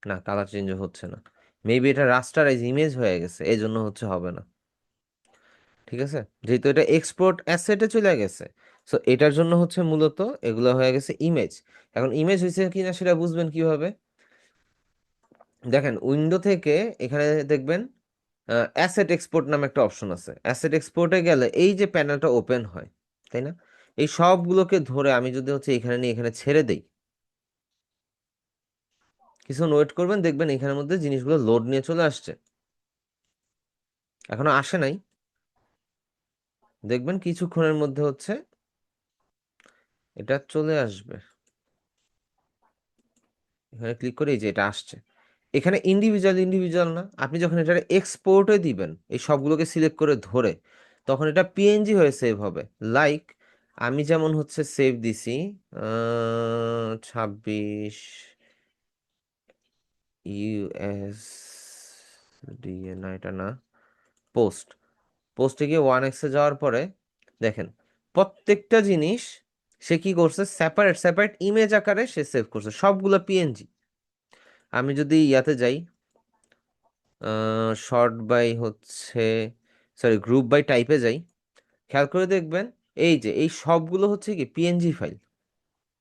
না কালার চেঞ্জ হচ্ছে না, মেবি এটা রাস্টারাইজ ইমেজ হয়ে গেছে, এই জন্য হচ্ছে হবে না। ঠিক আছে, যেহেতু এটা এক্সপোর্ট অ্যাসেটে চলে গেছে, সো এটার জন্য হচ্ছে মূলত এগুলো হয়ে গেছে ইমেজ। এখন ইমেজ হয়েছে কিনা সেটা বুঝবেন কিভাবে, দেখেন উইন্ডো থেকে এখানে দেখবেন অ্যাসেট এক্সপোর্ট নামে একটা অপশন আছে। অ্যাসেট এক্সপোর্টে গেলে এই যে প্যানেলটা ওপেন হয়, তাই না? এই সবগুলোকে ধরে আমি যদি হচ্ছে এখানে নিয়ে এখানে ছেড়ে দেই, কিছু ওয়েট করবেন, দেখবেন এখানের মধ্যে জিনিসগুলো লোড নিয়ে চলে আসছে। এখনো আসে নাই, দেখবেন কিছুক্ষণের মধ্যে হচ্ছে এটা চলে আসবে। এখানে ক্লিক করে এই যে এটা আসছে। এখানে ইন্ডিভিজুয়াল ইন্ডিভিজুয়াল না, আপনি যখন এটা এক্সপোর্টে দিবেন এই সবগুলোকে সিলেক্ট করে ধরে, তখন এটা পিএনজি হয়ে সেভ হবে। লাইক আমি যেমন হচ্ছে সেভ দিছি 26 ইউএস ডিএ, না এটা না, পোস্ট, পোস্টে গিয়ে 1x যাওয়ার পরে দেখেন প্রত্যেকটা জিনিস সে কি করছে, সেপারেট সেপারেট ইমেজ আকারে সে সেভ করছে, সবগুলো পিএনজি। আমি যদি ইয়াতে যাই, শর্ট বাই হচ্ছে, সরি গ্রুপ বাই টাইপে যাই, খেয়াল করে দেখবেন এই যে এই সবগুলো হচ্ছে কি পিএনজি ফাইল,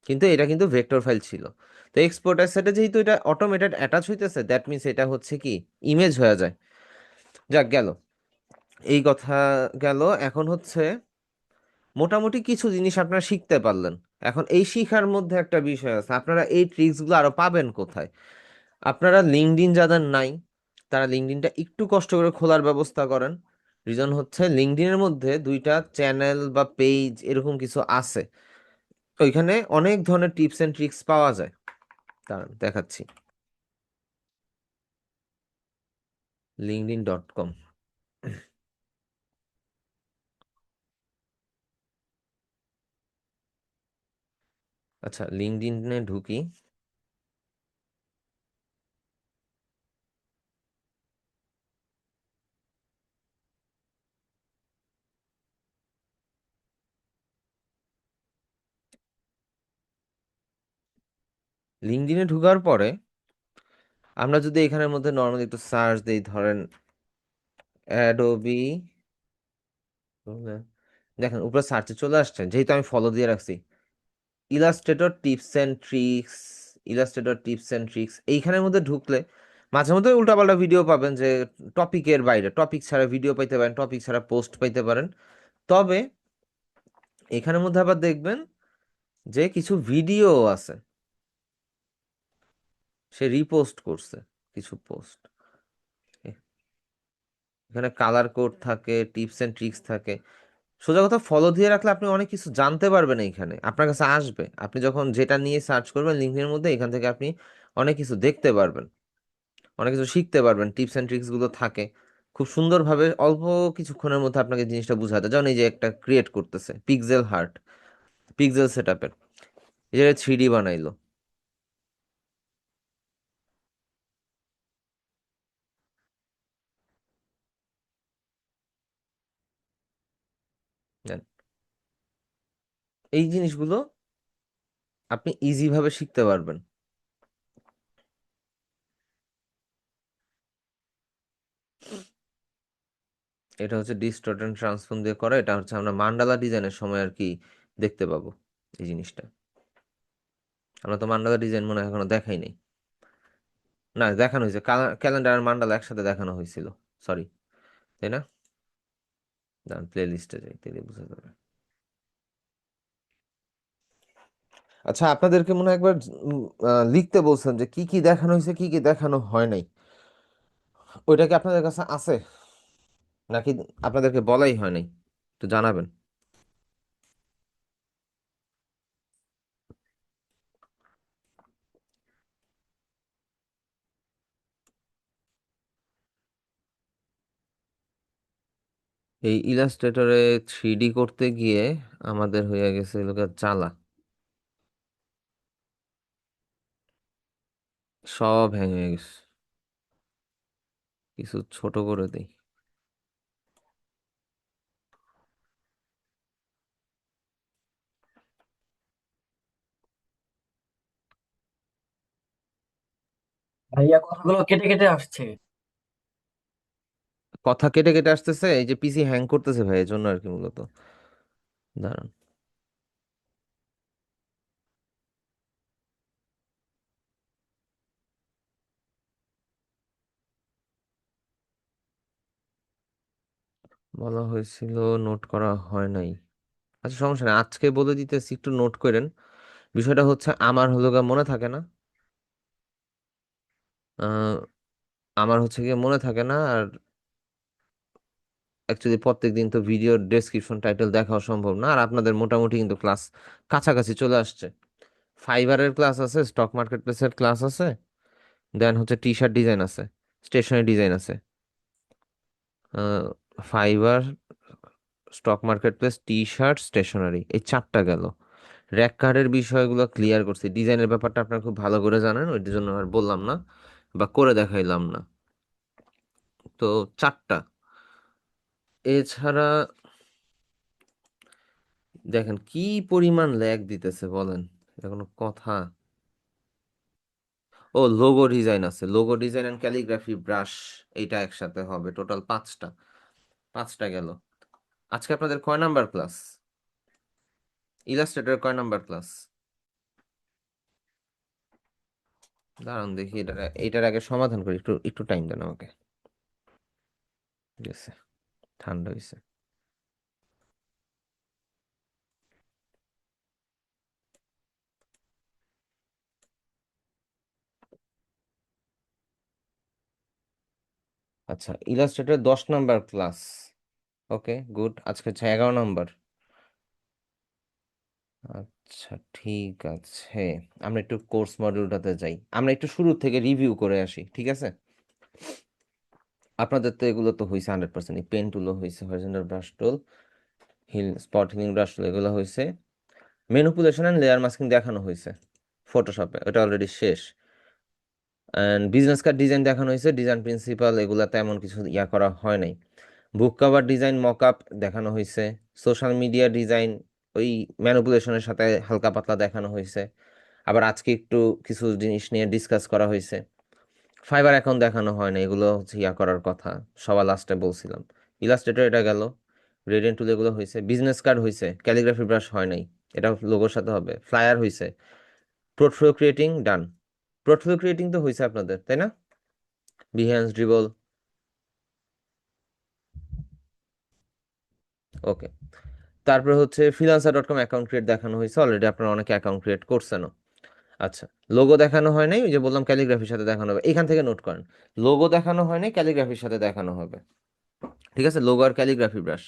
কিন্তু এটা কিন্তু ভেক্টর ফাইল ছিল। তো এক্সপোর্ট অ্যাসেটে যেহেতু এটা অটোমেটেড অ্যাটাচ হইতেছে, দ্যাট মিনস এটা হচ্ছে কি ইমেজ হয়ে যায়। যাক গেল, এই কথা গেল। এখন হচ্ছে মোটামুটি কিছু জিনিস আপনারা শিখতে পারলেন। এখন এই শিখার মধ্যে একটা বিষয় আছে, আপনারা এই ট্রিক্সগুলো আরো পাবেন কোথায়? আপনারা লিঙ্কডইন যাদের নাই, তারা লিঙ্কডইনটা একটু কষ্ট করে খোলার ব্যবস্থা করেন। রিজন হচ্ছে লিঙ্কডইনের মধ্যে দুইটা চ্যানেল বা পেজ এরকম কিছু আছে, ওইখানে অনেক ধরনের টিপস এন্ড ট্রিক্স পাওয়া যায়। দাঁড়ান দেখাচ্ছি, linkedin.com। আচ্ছা, লিঙ্কডইনে ঢুকি। লিঙ্কডইনে ঢুকার পরে আমরা যদি এখানের মধ্যে নর্মালি একটু সার্চ দিই, ধরেন অ্যাডোবি, দেখেন উপরে সার্চে চলে আসছে, যেহেতু আমি ফলো দিয়ে রাখছি Illustrator tips and tricks, Illustrator tips and tricks. এইখানের মধ্যে ঢুকলে মাঝে মধ্যে উল্টাপাল্টা ভিডিও পাবেন, যে টপিকের বাইরে, টপিক ছাড়া ভিডিও পাইতে পারেন, টপিক ছাড়া পোস্ট পাইতে পারেন। তবে এখানের মধ্যে আবার দেখবেন যে কিছু ভিডিও আছে, সে রিপোস্ট করছে কিছু পোস্ট। এখানে কালার কোড থাকে, টিপস এন্ড ট্রিক্স থাকে। সোজা কথা ফলো দিয়ে রাখলে আপনি অনেক কিছু জানতে পারবেন, এইখানে আপনার কাছে আসবে। আপনি যখন যেটা নিয়ে সার্চ করবেন লিঙ্কডইনের মধ্যে, এখান থেকে আপনি অনেক কিছু দেখতে পারবেন, অনেক কিছু শিখতে পারবেন। টিপস এন্ড ট্রিক্স গুলো থাকে খুব সুন্দরভাবে, অল্প কিছুক্ষণের মধ্যে আপনাকে জিনিসটা বুঝাতে। যেমন এই যে একটা ক্রিয়েট করতেছে পিক্সেল হার্ট, পিক্সেল সেট আপের, এই যে 3D বানাইলো। দেন, এই জিনিসগুলো আপনি ইজি ভাবে শিখতে পারবেন। এটা হচ্ছে ডিস্টর্ট এন্ড ট্রান্সফর্ম দিয়ে করা। এটা হচ্ছে আমরা মান্ডালা ডিজাইনের সময় আর কি দেখতে পাবো এই জিনিসটা। আমরা তো মান্ডালা ডিজাইন মনে হয় এখনো দেখাই নাই। না, দেখানো হয়েছে, ক্যালেন্ডার আর মান্ডালা একসাথে দেখানো হয়েছিল, সরি, তাই না? দাঁড়ান প্লে লিস্টে যাই, তাহলে বোঝা যাবে। আচ্ছা, আপনাদেরকে মনে হয় একবার লিখতে বলছেন যে কি কি দেখানো হয়েছে, কি কি দেখানো হয় নাই। ওইটা কি আপনাদের কাছে আছে, নাকি আপনাদেরকে বলাই হয় নাই? একটু জানাবেন। এই ইলাস্ট্রেটরে 3D করতে গিয়ে আমাদের হয়ে গেছে লোকের জ্বালা, সব হ্যাং হয়ে গেছে। কিছু ছোট করে দেই। ভাইয়া কথাগুলো কেটে কেটে আসছে। কথা কেটে কেটে আসতেছে, এই যে পিসি হ্যাং করতেছে ভাই, এই জন্য আর কি মূলত। দাঁড়ান, বলা হয়েছিল, নোট করা হয় নাই। আচ্ছা সমস্যা নেই, আজকে বলে দিতেছি, একটু নোট করেন। বিষয়টা হচ্ছে আমার হলো গিয়ে মনে থাকে না। আহ, আমার হচ্ছে গিয়ে মনে থাকে না, আর অ্যাকচুয়ালি প্রত্যেক দিন তো ভিডিও ডেসক্রিপশন টাইটেল দেখাও সম্ভব না। আর আপনাদের মোটামুটি কিন্তু ক্লাস কাছাকাছি চলে আসছে। ফাইবারের ক্লাস আছে, স্টক মার্কেট প্লেসের ক্লাস আছে, দেন হচ্ছে টি শার্ট ডিজাইন আছে, স্টেশনারি ডিজাইন আছে। Fiverr, stock market place, T shirt, stationery, এই চারটা গেল। র্যাক কার্ডের বিষয়গুলো ক্লিয়ার করছি, ডিজাইনের ব্যাপারটা আপনার খুব ভালো করে জানেন, ওইটার জন্য আর বললাম না বা করে দেখাইলাম না। তো চারটা। এছাড়া দেখেন কি পরিমাণ ল্যাগ দিতেছে বলেন, এটা কোনো কথা? ও, লোগো ডিজাইন আছে, logo design and calligraphy brush, এইটা একসাথে হবে টোটাল পাঁচটা। পাঁচটা গেল। আজকে আপনাদের কয় নাম্বার ক্লাস? ইলাস্ট্রেটর কয় নাম্বার ক্লাস? দাঁড়ান দেখি, এটার আগে সমাধান করি, একটু একটু টাইম দেন আমাকে। ঠিক আছে, ঠান্ডা হয়েছে। আচ্ছা, Illustrator 10 number class. Okay good, আজকে হচ্ছে 11 নাম্বার। আচ্ছা ঠিক আছে, আমরা একটু কোর্স মডিউলটাতে যাই, আমরা একটু শুরু থেকে রিভিউ করে আসি, ঠিক আছে? আপনাদের তো এগুলো তো হয়েছে 100%, এই পেন টুলও হয়েছে, হরিজন্টাল ব্রাশ টুল, স্পট হিলিং ব্রাশ টুল, এগুলো হয়েছে। ম্যানিপুলেশন এন্ড লেয়ার মাস্কিং দেখানো হয়েছে ফটোশপে, ওটা অলরেডি শেষ। অ্যান্ড বিজনেস কার্ড ডিজাইন দেখানো হয়েছে, ডিজাইন প্রিন্সিপাল এগুলা তেমন কিছু ইয়া করা হয় নাই। বুক কভার ডিজাইন মকআপ দেখানো হয়েছে। সোশ্যাল মিডিয়া ডিজাইন ওই ম্যানিপুলেশনের সাথে হালকা পাতলা দেখানো হয়েছে। আবার আজকে একটু কিছু জিনিস নিয়ে ডিসকাস করা হয়েছে। ফাইবার অ্যাকাউন্ট দেখানো হয় না, এগুলো হচ্ছে ইয়া করার কথা, সবার লাস্টে বলছিলাম। ইলাস্ট্রেটর এটা গেল, গ্রেডিয়েন্ট টুল এগুলো হয়েছে, বিজনেস কার্ড হয়েছে, ক্যালিগ্রাফি ব্রাশ হয় নাই, এটা লোগোর সাথে হবে। ফ্লায়ার হয়েছে, পোর্টফোলিও ক্রিয়েটিং ডান। পোর্টফোলিও ক্রিয়েটিং তো হয়েছে আপনাদের, তাই না? বিহেন্স, ড্রিবল, ওকে। তারপরে হচ্ছে ফ্রিল্যান্সার.কম অ্যাকাউন্ট ক্রিয়েট দেখানো হয়েছে, অলরেডি আপনারা অনেকে অ্যাকাউন্ট ক্রিয়েট করছেনও। আচ্ছা, লোগো দেখানো হয় নাই, ওই যে বললাম ক্যালিগ্রাফির সাথে দেখানো হবে, এখান থেকে নোট করেন। লোগো দেখানো হয় নাই, ক্যালিগ্রাফির সাথে দেখানো হবে। ঠিক আছে, লোগো আর ক্যালিগ্রাফি ব্রাশ।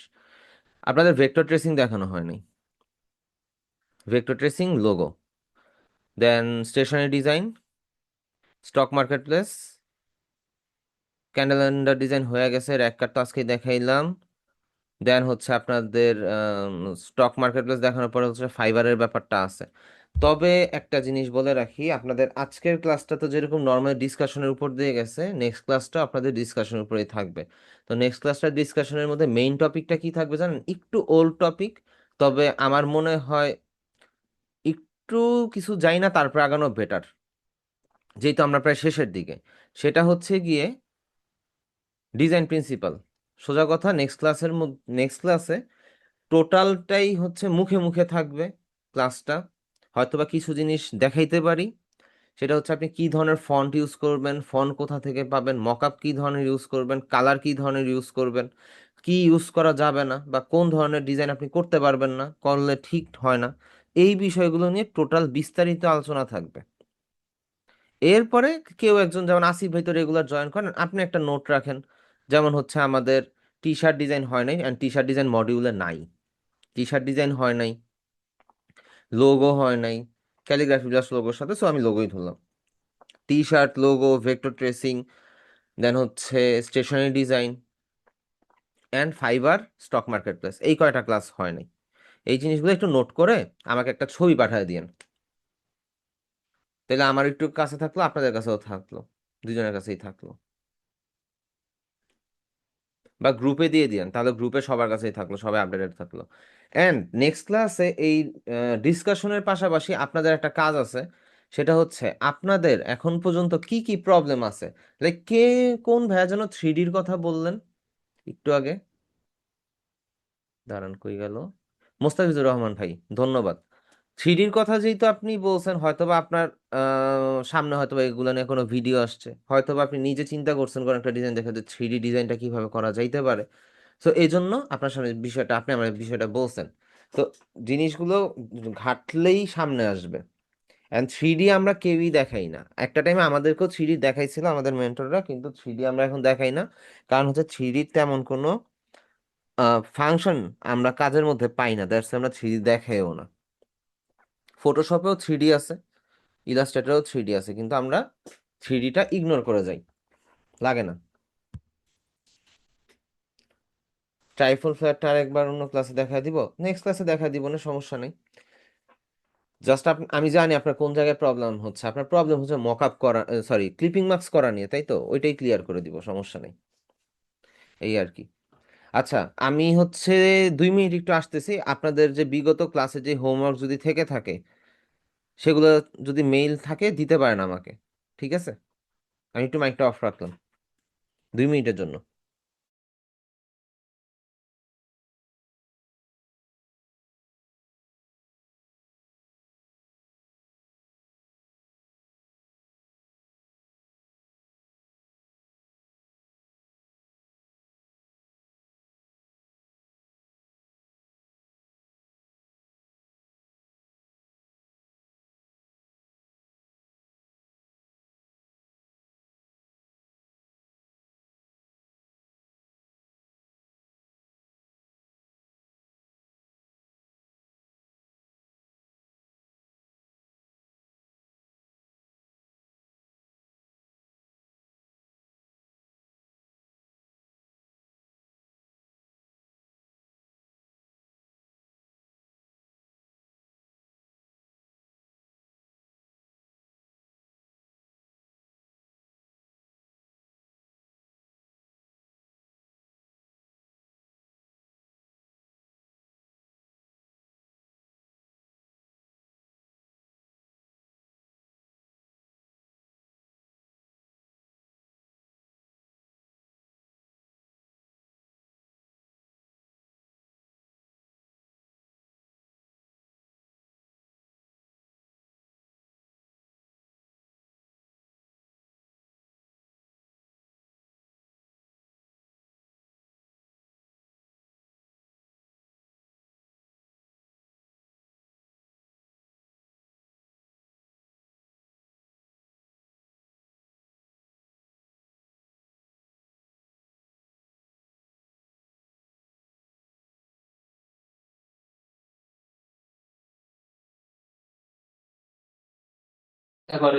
আপনাদের ভেক্টর ট্রেসিং দেখানো হয় নাই, vector tracing, logo, then stationery design, stock market place, candle design হয়ে গেছে, র্যাক কাট তো আজকে দেখাইলাম। দেন হচ্ছে আপনাদের স্টক মার্কেট প্লেস দেখানোর পরে হচ্ছে ফাইবারের ব্যাপারটা আছে। তবে একটা জিনিস বলে রাখি, আপনাদের আজকের ক্লাসটা তো যেরকম নর্মাল ডিসকাশনের উপর দিয়ে গেছে, নেক্সট ক্লাসটা আপনাদের ডিসকাশনের উপরেই থাকবে। তো নেক্সট ক্লাসটা ডিসকাশনের মধ্যে মেইন টপিকটা কি থাকবে জানেন? একটু ওল্ড টপিক, তবে আমার মনে হয় একটু কিছু যাই না তারপর আগানো বেটার, যেহেতু আমরা প্রায় শেষের দিকে। সেটা হচ্ছে গিয়ে ডিজাইন প্রিন্সিপাল। সোজা কথা, নেক্সট ক্লাসে টোটালটাই হচ্ছে মুখে মুখে থাকবে ক্লাসটা। হয়তোবা কিছু জিনিস দেখাইতে পারি, সেটা হচ্ছে আপনি কি ধরনের ফন্ট ইউজ করবেন, ফন্ট কোথা থেকে পাবেন, মকআপ কি ধরনের ইউজ করবেন, কালার কি ধরনের ইউজ করবেন, কি ইউজ করা যাবে না, বা কোন ধরনের ডিজাইন আপনি করতে পারবেন না, করলে ঠিক হয় না, এই বিষয়গুলো নিয়ে টোটাল বিস্তারিত আলোচনা থাকবে। এরপরে কেউ একজন, যেমন আসিফ ভাই তো রেগুলার জয়েন করেন, আপনি একটা নোট রাখেন, যেমন হচ্ছে আমাদের টি শার্ট ডিজাইন হয় নাই, অ্যান্ড টি শার্ট ডিজাইন মডিউলে নাই, টি শার্ট ডিজাইন হয় নাই, লোগো হয় নাই, ক্যালিগ্রাফি প্লাস লোগোর সাথে, সো আমি লোগোই ধরলাম। T shirt, logo, vector tracing, then হচ্ছে stationery design and fibre, stock market place, এই কয়টা ক্লাস হয় নাই। এই জিনিসগুলো একটু নোট করে আমাকে একটা ছবি পাঠিয়ে দিয়েন, তাহলে আমার একটু কাছে থাকলো, আপনাদের কাছেও থাকলো, দুজনের কাছেই থাকলো। বা গ্রুপে দিয়ে দিয়েন, তাহলে গ্রুপে সবার কাছেই থাকলো, সবাই আপডেটেড থাকলো। অ্যান্ড নেক্সট ক্লাসে এই ডিসকাশনের পাশাপাশি আপনাদের একটা কাজ আছে, সেটা হচ্ছে আপনাদের এখন পর্যন্ত কি কি প্রবলেম আছে। লাইক কে, কোন ভাইয়া যেন 3Dর কথা বললেন একটু আগে, দাঁড়ান কই গেল, মোস্তাফিজুর রহমান ভাই, ধন্যবাদ। 3Dর কথা যেহেতু আপনি বলছেন, হয়তোবা আপনার সামনে হয়তোবা এগুলো নিয়ে কোনো ভিডিও আসছে, হয়তোবা আপনি নিজে চিন্তা করছেন কোন একটা ডিজাইন দেখে যে 3D ডিজাইনটা কিভাবে করা যাইতে পারে। তো এই জন্য আপনার সামনে বিষয়টা, আপনি আমার বিষয়টা বলছেন। তো জিনিসগুলো ঘাটলেই সামনে আসবে। অ্যান্ড 3D আমরা কেউই দেখাই না, একটা টাইমে আমাদেরকেও 3D দেখাইছিল আমাদের মেন্টররা, কিন্তু 3D আমরা এখন দেখাই না, কারণ হচ্ছে 3D তেমন কোনো ফাংশন আমরা কাজের মধ্যে পাই না, দ্যাটস আমরা 3D দেখাইও না। ফটোশপেও 3D আছে, ইলাস্ট্রেটরেও 3D আছে, কিন্তু আমরা 3Dটা ইগনোর করে যাই, লাগে না। ট্রাইফল ফ্ল্যাটটা আরেকবার অন্য ক্লাসে দেখা দিব, নেক্সট ক্লাসে দেখা দিব না, সমস্যা নেই। জাস্ট আমি জানি আপনার কোন জায়গায় প্রবলেম হচ্ছে, আপনার প্রবলেম হচ্ছে মকআপ করা, সরি ক্লিপিং মার্কস করা নিয়ে, তাই তো? ওইটাই ক্লিয়ার করে দিব, সমস্যা নেই, এই আর কি। আচ্ছা, আমি হচ্ছে 2 মিনিট একটু আসতেছি। আপনাদের যে বিগত ক্লাসে যে হোমওয়ার্ক যদি থেকে থাকে, সেগুলো যদি মেইল থাকে দিতে পারেন আমাকে, ঠিক আছে? আমি একটু মাইকটা অফ রাখলাম 2 মিনিটের জন্য। তারপরে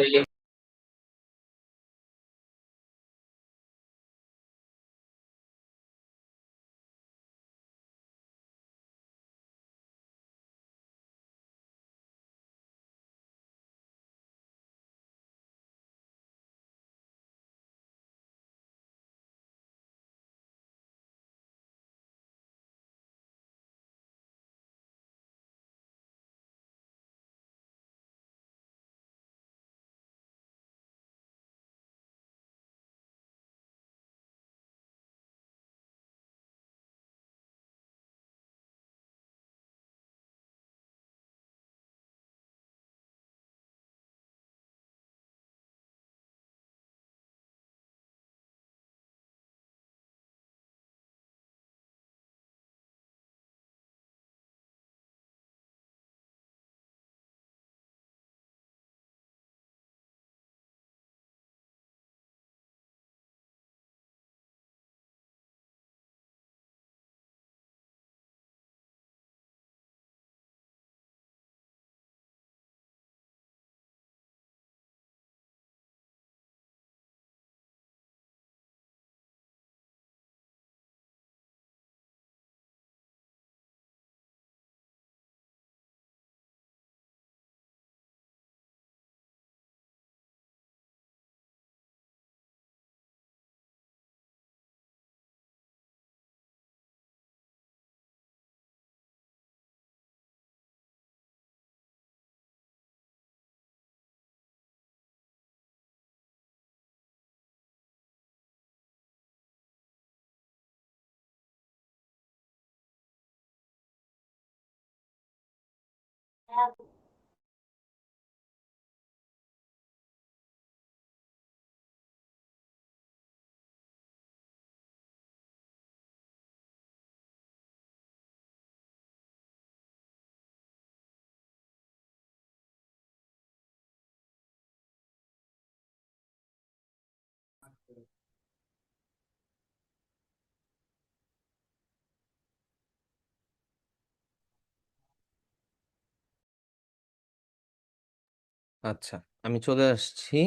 আচ্ছা, আমি চলে আসছি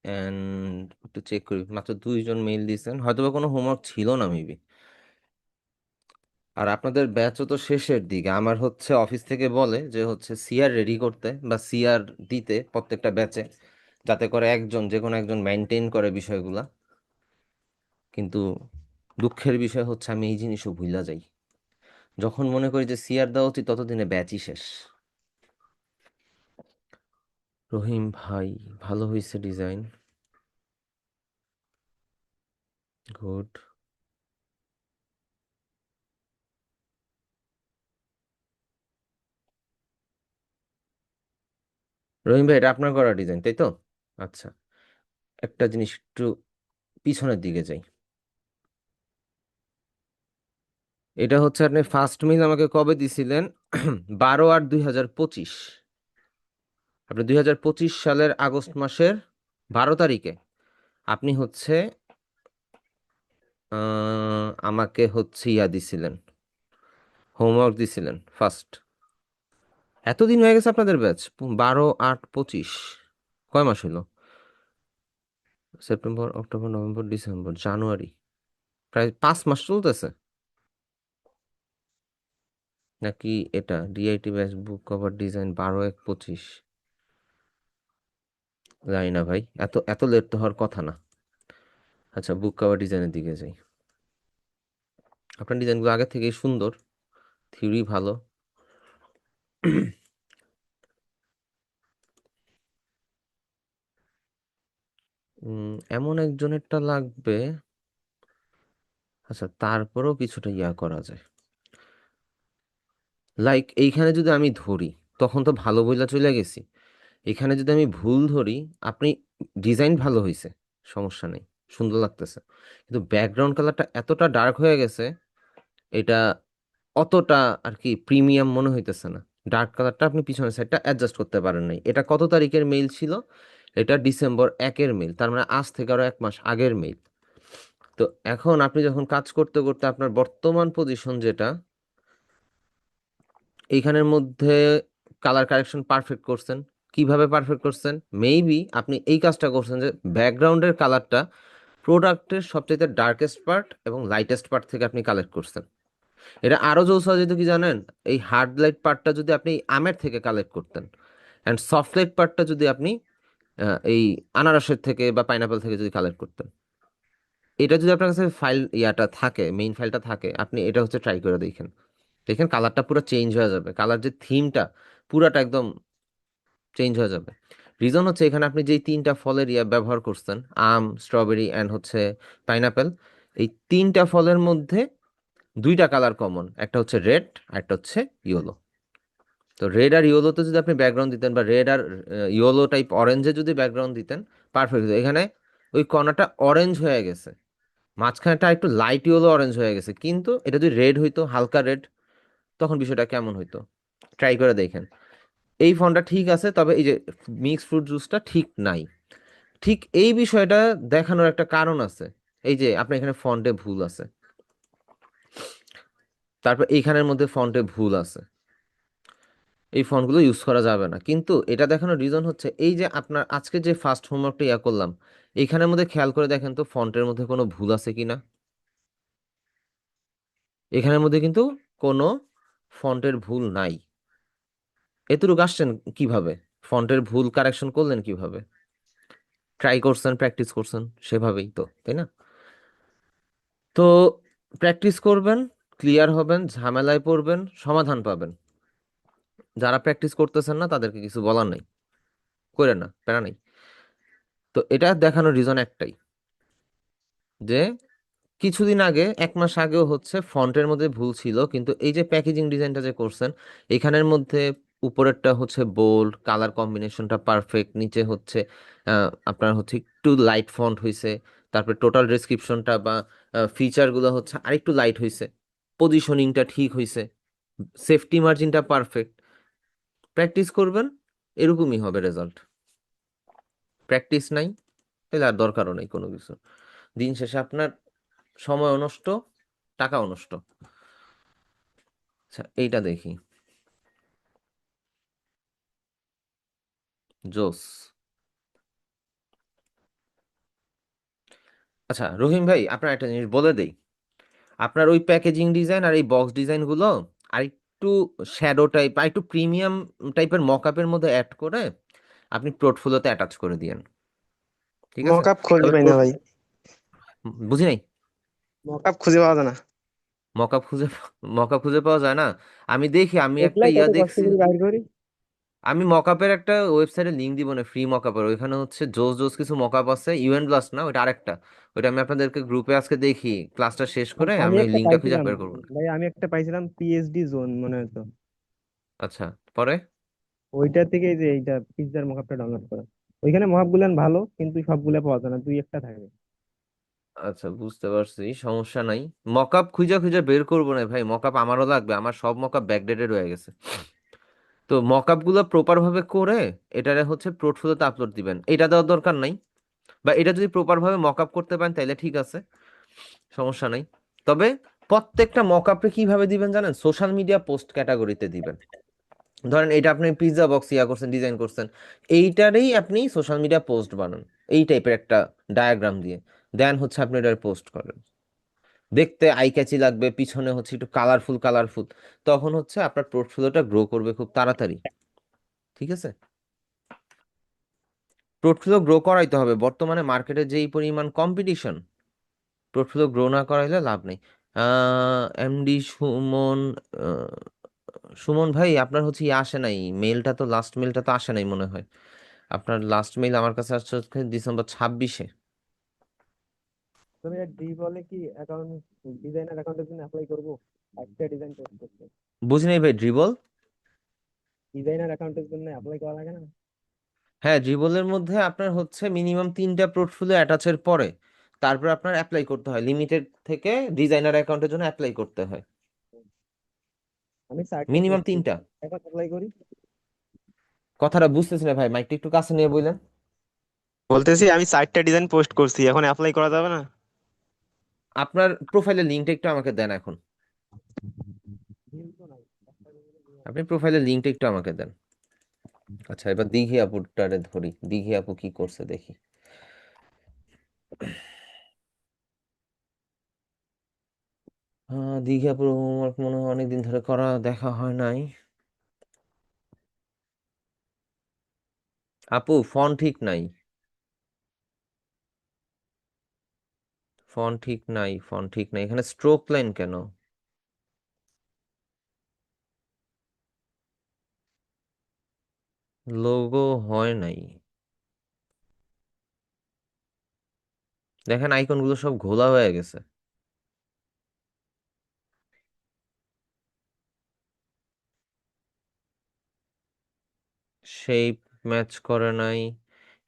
এন্ড একটু চেক করি, মাত্র 2 জন মেইল দিয়েছেন, হয়তো বা কোনো হোমওয়ার্ক ছিল না মেবি। আর আপনাদের ব্যাচও তো শেষের দিকে, আমার হচ্ছে অফিস থেকে বলে যে হচ্ছে সিআর রেডি করতে বা সিআর দিতে প্রত্যেকটা ব্যাচে, যাতে করে একজন, যে কোনো একজন মেনটেন করে বিষয়গুলা। কিন্তু দুঃখের বিষয় হচ্ছে আমি এই জিনিসও ভুলা যাই, যখন মনে করি যে সিআর দেওয়া উচিত ততদিনে ব্যাচই শেষ। রহিম ভাই, ভালো হয়েছে ডিজাইন, গুড। রহিম ভাই, এটা আপনার করা ডিজাইন তাই তো? আচ্ছা, একটা জিনিস একটু পিছনের দিকে যাই। এটা হচ্ছে আপনি ফার্স্ট মিল আমাকে কবে দিছিলেন? 12/8/2025। আপনি 2025 সালের আগস্ট মাসের 12 তারিখে আপনি হচ্ছে আমাকে হচ্ছে ইয়া দিছিলেন, হোমওয়ার্ক দিছিলেন ফার্স্ট। এতদিন হয়ে গেছে আপনাদের ব্যাচ? 12/8/25, কয় মাস হলো? সেপ্টেম্বর, অক্টোবর, নভেম্বর, ডিসেম্বর, জানুয়ারি, প্রায় 5 মাস চলতেছে নাকি? এটা ডিআইটি ব্যাচ বুক কভার ডিজাইন 12/1/25, জানি না ভাই, এত এত লেট তো হওয়ার কথা না। আচ্ছা, বুক কভার ডিজাইনের দিকে যাই। আপনার ডিজাইনগুলো আগে থেকেই সুন্দর, থিওরি ভালো। এমন একজনেরটা লাগবে। আচ্ছা, তারপরেও কিছুটা ইয়া করা যায়, লাইক এইখানে যদি আমি ধরি, তখন তো ভালো বইলা চলে গেছি। এখানে যদি আমি ভুল ধরি, আপনি ডিজাইন ভালো হয়েছে, সমস্যা নেই, সুন্দর লাগতেছে, কিন্তু ব্যাকগ্রাউন্ড কালারটা এতটা ডার্ক হয়ে গেছে, এটা অতটা আর কি প্রিমিয়াম মনে হইতেছে না। ডার্ক কালারটা আপনি পিছনের সাইডটা অ্যাডজাস্ট করতে পারেন নাই। এটা কত তারিখের মেইল ছিল? এটা ডিসেম্বর 1-এর মেইল, তার মানে আজ থেকে আরো 1 মাস আগের মেইল। তো এখন আপনি যখন কাজ করতে করতে আপনার বর্তমান পজিশন যেটা, এইখানের মধ্যে কালার কারেকশন পারফেক্ট করছেন, কিভাবে পারফেক্ট করছেন? মেবি আপনি এই কাজটা করছেন যে ব্যাকগ্রাউন্ডের কালারটা প্রোডাক্টের সবচেয়ে ডার্কেস্ট পার্ট এবং লাইটেস্ট পার্ট থেকে আপনি কালেক্ট করছেন। এটা আরো জোস হয় যেহেতু কি জানেন, এই হার্ড লাইট পার্টটা যদি আপনি আমের থেকে কালেক্ট করতেন, অ্যান্ড সফট লাইট পার্টটা যদি আপনি এই আনারসের থেকে বা পাইনাপেল থেকে যদি কালেক্ট করতেন। এটা যদি আপনার কাছে ফাইল ইয়াটা থাকে, মেইন ফাইলটা থাকে, আপনি এটা হচ্ছে ট্রাই করে দেখেন। দেখেন কালারটা পুরো চেঞ্জ হয়ে যাবে, কালার যে থিমটা পুরাটা একদম চেঞ্জ হয়ে যাবে। রিজন হচ্ছে এখানে আপনি যেই তিনটা ফলের ইয়া ব্যবহার করছেন, আম, স্ট্রবেরি অ্যান্ড হচ্ছে পাইনাপেল, এই তিনটা ফলের মধ্যে দুইটা কালার কমন, একটা হচ্ছে রেড আর একটা হচ্ছে ইয়েলো। তো রেড আর ইয়েলোতে যদি আপনি ব্যাকগ্রাউন্ড দিতেন, বা রেড আর ইয়েলো টাইপ অরেঞ্জে যদি ব্যাকগ্রাউন্ড দিতেন, পারফেক্ট। এখানে ওই কর্নারটা অরেঞ্জ হয়ে গেছে, মাঝখানেটা একটু লাইট ইয়েলো অরেঞ্জ হয়ে গেছে, কিন্তু এটা যদি রেড হইতো, হালকা রেড, তখন বিষয়টা কেমন হইতো? ট্রাই করে দেখেন। এই ফন্টটা ঠিক আছে, তবে এই যে মিক্স ফ্রুট জুসটা ঠিক নাই। ঠিক এই বিষয়টা দেখানোর একটা কারণ আছে। এই যে আপনার এখানে ফন্টে ভুল আছে, তারপর এইখানের মধ্যে ফন্টে ভুল আছে, এই ফন্টগুলো ইউজ করা যাবে না। কিন্তু এটা দেখানোর রিজন হচ্ছে এই যে আপনার আজকে যে ফার্স্ট হোমওয়ার্কটা ইয়া করলাম, এইখানের মধ্যে খেয়াল করে দেখেন তো ফন্টের মধ্যে কোনো ভুল আছে কিনা। এখানের মধ্যে কিন্তু কোনো ফন্টের ভুল নাই। এতটুকু আসছেন কিভাবে? ফন্টের ভুল কারেকশন করলেন কিভাবে? ট্রাই করছেন, প্র্যাকটিস করছেন, সেভাবেই তো, তাই না? তো প্র্যাকটিস করবেন, ক্লিয়ার হবেন, ঝামেলায় পড়বেন, সমাধান পাবেন। যারা প্র্যাকটিস করতেছেন না তাদেরকে কিছু বলার নাই, করে না, প্যারা নাই। তো এটা দেখানোর রিজন একটাই, যে কিছুদিন আগে, 1 মাস আগেও হচ্ছে ফন্টের মধ্যে ভুল ছিল, কিন্তু এই যে প্যাকেজিং ডিজাইনটা যে করছেন, এখানের মধ্যে উপরেরটা হচ্ছে বোল্ড, কালার কম্বিনেশনটা পারফেক্ট, নিচে হচ্ছে আপনার হচ্ছে একটু লাইট ফন্ট হয়েছে, তারপরে টোটাল ডেসক্রিপশনটা বা ফিচারগুলো হচ্ছে আরেকটু লাইট হয়েছে, পজিশনিংটা ঠিক হয়েছে, সেফটি মার্জিনটা পারফেক্ট। প্র্যাকটিস করবেন, এরকমই হবে রেজাল্ট। প্র্যাকটিস নাই, তাহলে আর দরকারও নেই কোনো কিছু। দিন শেষে আপনার সময় নষ্ট, টাকাও নষ্ট। আচ্ছা, এইটা দেখি, জোস। আচ্ছা রহিম ভাই, আপনার একটা জিনিস বলে দেই, আপনার ওই প্যাকেজিং ডিজাইন আর এই বক্স ডিজাইনগুলো আর একটু শ্যাডো টাইপ আর একটু প্রিমিয়াম টাইপের মকআপের মধ্যে অ্যাড করে আপনি পোর্টফোলিওতে অ্যাটাচ করে দিয়েন, ঠিক আছে? মকআপ খুঁজে তবে পাই না ভাই, বুঝি নাই। মকআপ খুঁজে পাওয়া যায় না। মকআপ খুঁজে মকআপ খুঁজে পাওয়া যায় না? আমি দেখি, আমি একটা এগুলাই ইয়া কত কষ্ট দেখছি, করে বাইর করি। আমি মকআপের একটা ওয়েবসাইটে লিংক দিব না, ফ্রি মকআপের, ওইখানে হচ্ছে জোস জোস কিছু মকআপ আছে, ইউএন ব্লাস্ট না, ওইটা আরেকটা, ওইটা আমি আপনাদেরকে গ্রুপে আজকে দেখি, ক্লাসটা শেষ করে আমি আমি ওই একটা লিঙ্কটা খুঁজে পাইছিলাম বের করবো না। ভাই, আমি একটা পাইছিলাম পিএইচডি জোন মনে হতো। আচ্ছা, পরে? ওইটা থেকে এই যে এইটা পিৎজার মকআপটা ডাউনলোড করা। ওইখানে মকআপ গুলান ভালো, কিন্তু সবগুলা পাওয়া যায় না, দুই একটা থাকে। আচ্ছা, বুঝতে পারছি, সমস্যা নাই। মকআপ খুঁজে খুঁজে বের করবো না ভাই, মকআপ আমারও লাগবে, আমার সব মকআপ ব্যাকডেটেড হয়ে গেছে। তো মকআপ গুলো প্রপার ভাবে করে এটারে হচ্ছে পোর্টফোলিওতে আপলোড দিবেন, এটা দেওয়ার দরকার নাই। বা এটা যদি প্রপার ভাবে মকআপ করতে পারেন তাহলে ঠিক আছে, সমস্যা নাই। তবে প্রত্যেকটা মকআপে কিভাবে দিবেন জানেন? সোশ্যাল মিডিয়া পোস্ট ক্যাটাগরিতে দিবেন। ধরেন এটা আপনি পিৎজা বক্স ইয়া করছেন, ডিজাইন করছেন, এইটারই আপনি সোশ্যাল মিডিয়া পোস্ট বানান, এই টাইপের একটা ডায়াগ্রাম দিয়ে, দেন হচ্ছে আপনি এটার পোস্ট করেন। দেখতে আই ক্যাচি লাগবে, পিছনে হচ্ছে একটু কালারফুল কালারফুল, তখন হচ্ছে আপনার পোর্টফোলিওটা গ্রো করবে খুব তাড়াতাড়ি, ঠিক আছে? পোর্টফোলিও গ্রো করাইতে হবে, বর্তমানে মার্কেটে যেই পরিমাণ কম্পিটিশন, পোর্টফোলিও গ্রো না করাইলে লাভ নেই। এমডি সুমন, সুমন ভাই আপনার হচ্ছে ইয়ে আসে নাই, মেলটা তো, লাস্ট মেলটা তো আসে নাই মনে হয়। আপনার লাস্ট মেইল আমার কাছে আসছে হচ্ছে ডিসেম্বর 26-এ। তুমি ডি বলে কি অ্যাকাউন্ট, ডিজাইনার অ্যাকাউন্টের জন্য অ্যাপ্লাই করবো, একটা ডিজাইন পোস্ট করতে। বুঝি নাই ভাই, ড্রিবল? ডিজাইনার অ্যাকাউন্টের জন্য অ্যাপ্লাই করা লাগে না? হ্যাঁ, ড্রিবলের মধ্যে আপনার হচ্ছে মিনিমাম 3টা পোর্টফোলিও অ্যাটাচের পরে তারপর আপনার অ্যাপ্লাই করতে হয়, লিমিটেড থেকে ডিজাইনার অ্যাকাউন্টের জন্য অ্যাপ্লাই করতে হয়, আমি 4টা মিনিমাম পোস্ট 3টা। করছি, এখন অ্যাপ্লাই করি। কথাটা বুঝতেছি না ভাই, মাইকটা একটু কাছে নিয়ে বললেন। বলতেছি আমি 4টা ডিজাইন পোস্ট করছি, এখন অ্যাপ্লাই করা যাবে না? আপনার প্রোফাইলের লিঙ্কটা একটু আমাকে দেন এখন, View তো নাই, একটা reel এ view আছে। আপনি প্রোফাইলের লিঙ্কটা একটু আমাকে দেন। আচ্ছা, এবার দিঘি আপুটারে ধরি, দিঘি আপু কি করছে দেখি। দিঘি আপুর হোমওয়ার্ক মনে হয় অনেকদিন ধরে করা দেখা হয় নাই। আপু ফন্ট ঠিক নাই, ফন্ট ঠিক নাই, ফন্ট ঠিক নাই, এখানে স্ট্রোক লাইন কেন? লোগো হয় নাই, দেখেন আইকন গুলো সব ঘোলা হয়ে গেছে। শেপ ম্যাচ করে নাই,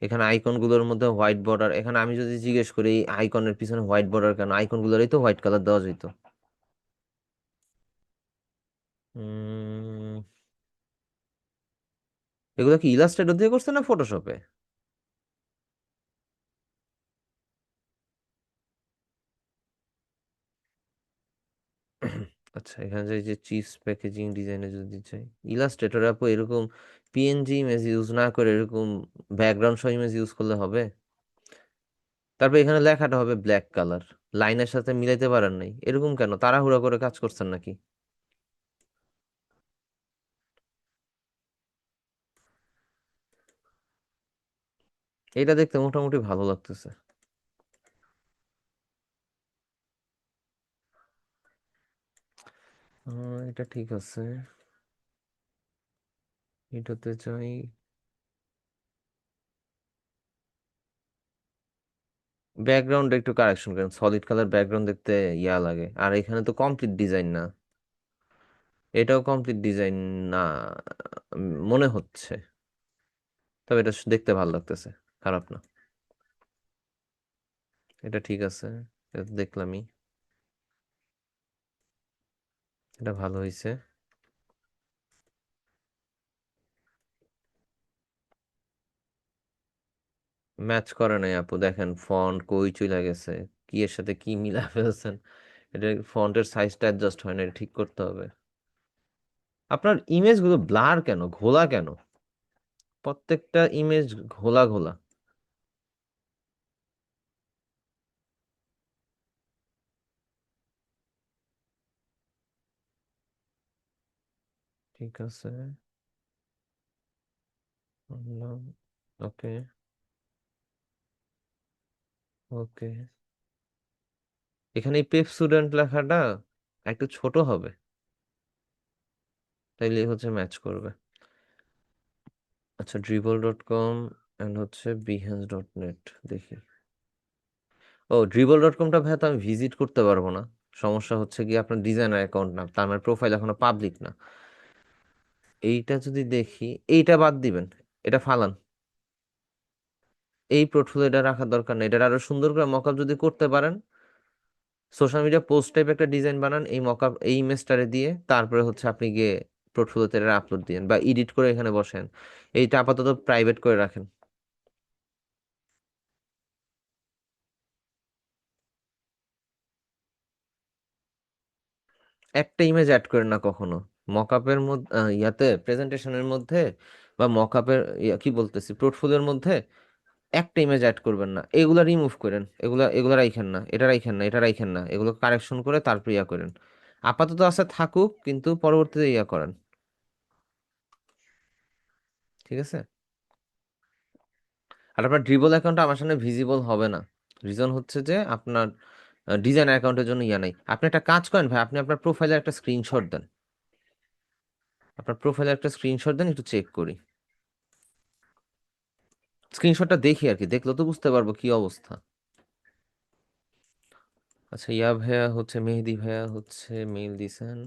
এখানে আইকন গুলোর মধ্যে হোয়াইট বর্ডার, এখানে আমি যদি জিজ্ঞেস করি এই আইকনের পিছনে হোয়াইট বর্ডার কেন, আইকন গুলোরই তো হোয়াইট কালার দেওয়া যেত। উম, এগুলো কি ইলাস্ট্রেটর দিয়ে করছে না ফটোশপে? আচ্ছা, এখানে যে চিপস প্যাকেজিং ডিজাইনে যদি চাই, ইলাস্ট্রেটর আপু এরকম পিএনজি ইমেজ ইউজ না করে এরকম ব্যাকগ্রাউন্ড সহ ইমেজ ইউজ করলে হবে? তারপর এখানে লেখাটা হবে ব্ল্যাক কালার, লাইনের সাথে মিলাইতে পারেন নাই, এরকম কেন? তাড়াহুড়া করে কাজ করছেন নাকি? এটা দেখতে মোটামুটি ভালো লাগতেছে। এটা ঠিক আছে, এটাতে চাই। ব্যাকগ্রাউন্ড একটু কারেকশন করেন, সলিড কালার ব্যাকগ্রাউন্ড দেখতে ইয়া লাগে, আর এখানে তো কমপ্লিট ডিজাইন না, এটাও কমপ্লিট ডিজাইন না মনে হচ্ছে, তবে এটা দেখতে ভালো লাগতেছে, খারাপ না। এটা ঠিক আছে, এটা তো দেখলামই, এটা ভালো হয়েছে। ম্যাচ করে নাই আপু, দেখেন ফন্ট কই চলে গেছে, কি এর সাথে কি মিলা ফেলছেন। এটা ফন্টের সাইজটা অ্যাডজাস্ট হয় না, এটা ঠিক করতে হবে। আপনার ইমেজ গুলো ব্লার কেন, ঘোলা কেন? প্রত্যেকটা ইমেজ ঘোলা ঘোলা। ঠিক আছে, ওকে, ওকে। এখানে এই পেপ স্টুডেন্ট লেখাটা একটু ছোট হবে, তাইলে হচ্ছে ম্যাচ করবে। আচ্ছা, dribble.com এন্ড হচ্ছে behance.net দেখি। ও, dribble.comটা ভাই তো আমি ভিজিট করতে পারবো না, সমস্যা হচ্ছে কি আপনার ডিজাইনার অ্যাকাউন্ট না, তার মানে প্রোফাইল এখনো পাবলিক না। এইটা যদি দেখি, এইটা বাদ দিবেন, এটা ফালান, এই পোর্টফোলিও এটা রাখার দরকার নেই, এটা আরো সুন্দর করে মকআপ যদি করতে পারেন, সোশ্যাল মিডিয়া পোস্ট টাইপ একটা ডিজাইন বানান এই মকআপ এই ইমেজটারে দিয়ে, তারপরে হচ্ছে আপনি গিয়ে পোর্টফোলিওতে এটা আপলোড দিন বা এডিট করে এখানে বসেন। এইটা আপাতত প্রাইভেট করে রাখেন। একটা ইমেজ অ্যাড করেন না কখনো মকআপের মধ্যে, ইয়াতে প্রেজেন্টেশনের মধ্যে বা মকআপের কি বলতেছি পোর্টফোলিওর মধ্যে একটা ইমেজ অ্যাড করবেন না, এগুলা রিমুভ করেন, এগুলা রাইখেন না, এটা রাইখেন না, এটা রাইখেন না, এগুলো কারেকশন করে তারপর ইয়া করেন। আপাতত আছে থাকুক, কিন্তু পরবর্তীতে ইয়া করেন। ঠিক আছে। আর আপনার ড্রিবল অ্যাকাউন্ট আমার সামনে ভিজিবল হবে না, রিজন হচ্ছে যে আপনার ডিজাইন অ্যাকাউন্টের জন্য ইয়া নাই। আপনি একটা কাজ করেন ভাই, আপনি আপনার প্রোফাইলের একটা স্ক্রিনশট দেন, আপনার প্রোফাইলের একটা স্ক্রিনশট দেন, একটু চেক করি। স্ক্রিনশটটা দেখি আর কি, দেখলে তো বুঝতে পারবো কি অবস্থা। আচ্ছা, ইয়া ভাইয়া হচ্ছে মেহেদি ভাইয়া হচ্ছে মেইল দিছেন,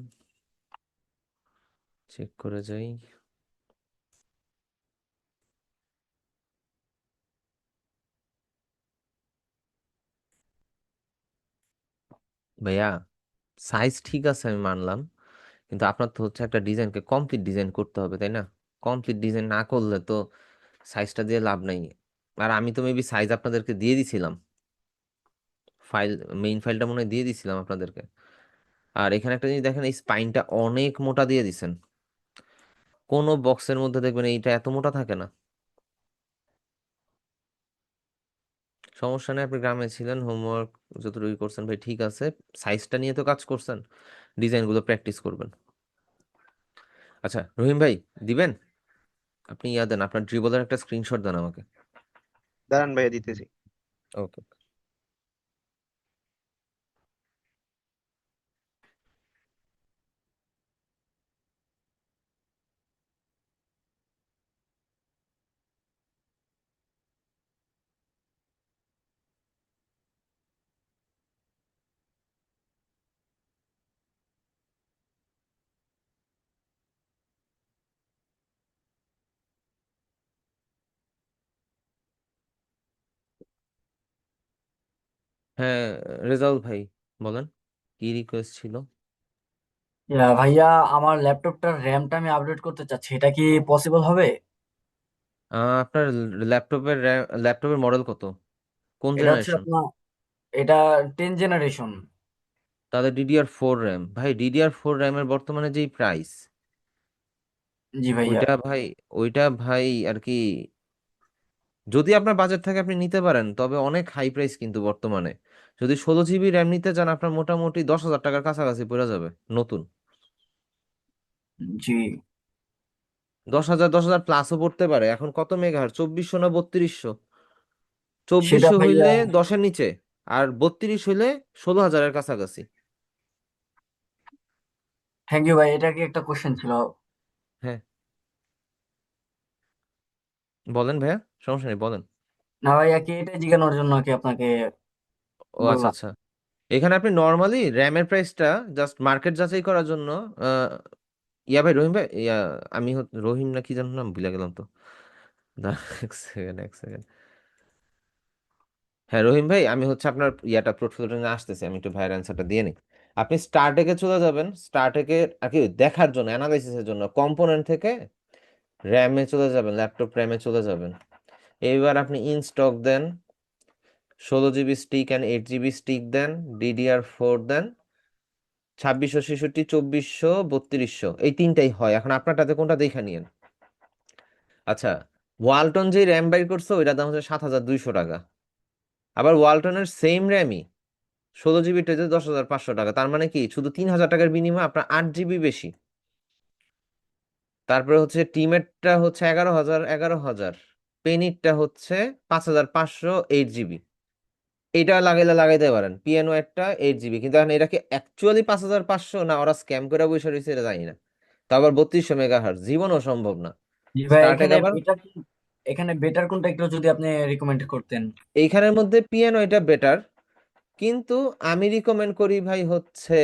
চেক করে যাই। ভাইয়া সাইজ ঠিক আছে আমি মানলাম, কিন্তু আপনার তো হচ্ছে একটা ডিজাইনকে কমপ্লিট ডিজাইন করতে হবে, তাই না? কমপ্লিট ডিজাইন না করলে তো সাইজটা দিয়ে লাভ নাই। আর আমি তো মেবি সাইজ আপনাদেরকে দিয়ে দিছিলাম, ফাইল, মেইন ফাইলটা মনে হয় দিয়ে দিছিলাম আপনাদেরকে। আর এখানে একটা জিনিস দেখেন, এই স্পাইনটা অনেক মোটা দিয়ে দিছেন, কোনো বক্সের মধ্যে দেখবেন এইটা এত মোটা থাকে না। সমস্যা নেই, আপনি গ্রামে ছিলেন, হোমওয়ার্ক যতটুকু করছেন ভাই ঠিক আছে, সাইজটা নিয়ে তো কাজ করছেন, ডিজাইনগুলো প্র্যাকটিস করবেন। আচ্ছা রহিম ভাই, দিবেন? আপনি ইয়া দেন, আপনার ড্রিবলের একটা স্ক্রিনশট দেন আমাকে। দাঁড়ান ভাইয়া, দিতেছি। ওকে। হ্যাঁ, রেজাউল ভাই বলেন, কি রিকোয়েস্ট ছিল? ভাইয়া, আমার ল্যাপটপটার র্যামটা আমি আপডেট করতে চাচ্ছি, এটা কি পসিবল হবে? আপনার ল্যাপটপের মডেল কত, কোন এটা হচ্ছে জেনারেশন? আপনার, এটা 10 জেনারেশন। তাদের DDR4 র্যাম ভাই, DDR4 র্যামের বর্তমানে যেই প্রাইস, জি ভাইয়া। ওইটা ভাই আর কি, যদি আপনার বাজেট থাকে আপনি নিতে পারেন, তবে অনেক হাই প্রাইস কিন্তু বর্তমানে। যদি 16 GB র্যাম নিতে চান আপনার মোটামুটি 10,000 টাকার কাছাকাছি পড়ে যাবে নতুন। জি, 10,000 প্লাসও পড়তে পারে। এখন কত মেগাহার্টজ, 2400 না 3200? সেটা 2400 ভাইয়া। হইলে 10-এর নিচে, আর 32 হইলে 16,000-এর কাছাকাছি। থ্যাংক ইউ ভাই, এটা কি একটা কোশ্চেন ছিল? হ্যাঁ বলেন ভাইয়া, সমস্যা নেই বলেন। না ভাইয়া, কি এটাই জিজ্ঞানোর জন্য কি আপনাকে ও আচ্ছা বললাম। আচ্ছা, এখানে আপনি নর্মালি র্যামের প্রাইসটা জাস্ট মার্কেট যাচাই করার জন্য, আহ, ইয়া ভাই রহিম ভাই, ইয়া রহিম না কি যেন নাম, ভুলে গেলাম তো। এক সেকেন্ড এক সেকেন্ড। হ্যাঁ রহিম ভাই, আমি হচ্ছে আপনার ইয়াটা পোর্টফোলিওটা নিয়ে আসতেছি, আমি একটু ভাইয়ের অ্যান্সারটা দিয়ে নিই। আপনি স্টার্টেকে চলে যাবেন, স্টার্টেকে আর কি দেখার জন্য, অ্যানালাইসিসের জন্য কম্পোনেন্ট থেকে র্যামে চলে যাবেন, ল্যাপটপ র্যামে চলে যাবেন। এইবার আপনি ইন স্টক দেন, 16 GB stick and 8 GB stick দেন, DDR4 দেন, 2666, 2400, 3200, এই তিনটাই হয়। এখন আপনারটাতে কোনটা দেখে নিয়েন। আচ্ছা, ওয়ালটন যে র্যাম বাইর করছে ওইটার দাম হচ্ছে 7,200 টাকা। আবার ওয়ালটনের সেম র্যামই 16 GB যে 10,500 টাকা। তার মানে কি, শুধু 3,000 টাকার বিনিময়ে আপনার 8 GB বেশি। তারপরে হচ্ছে টিমেরটা হচ্ছে 11,000, পেনিটটা হচ্ছে 5,500, 8 GB। এটা লাগাইলে লাগাইতে পারেন, পিএনও একটা 8 GB, কিন্তু এখন এটা কি অ্যাকচুয়ালি 5,500 না ওরা স্ক্যাম করে বসে রয়েছে এটা জানি না। তো আবার 3200 মেগাহার্জ জীবনও সম্ভব না। জি ভাই, স্টার্টেক এখানে আবার, বেটার, এখানে বেটার কোনটা একটু যদি আপনি রিকমেন্ড করতেন। এইখানের মধ্যে পিএনও এটা বেটার, কিন্তু আমি রিকমেন্ড করি ভাই হচ্ছে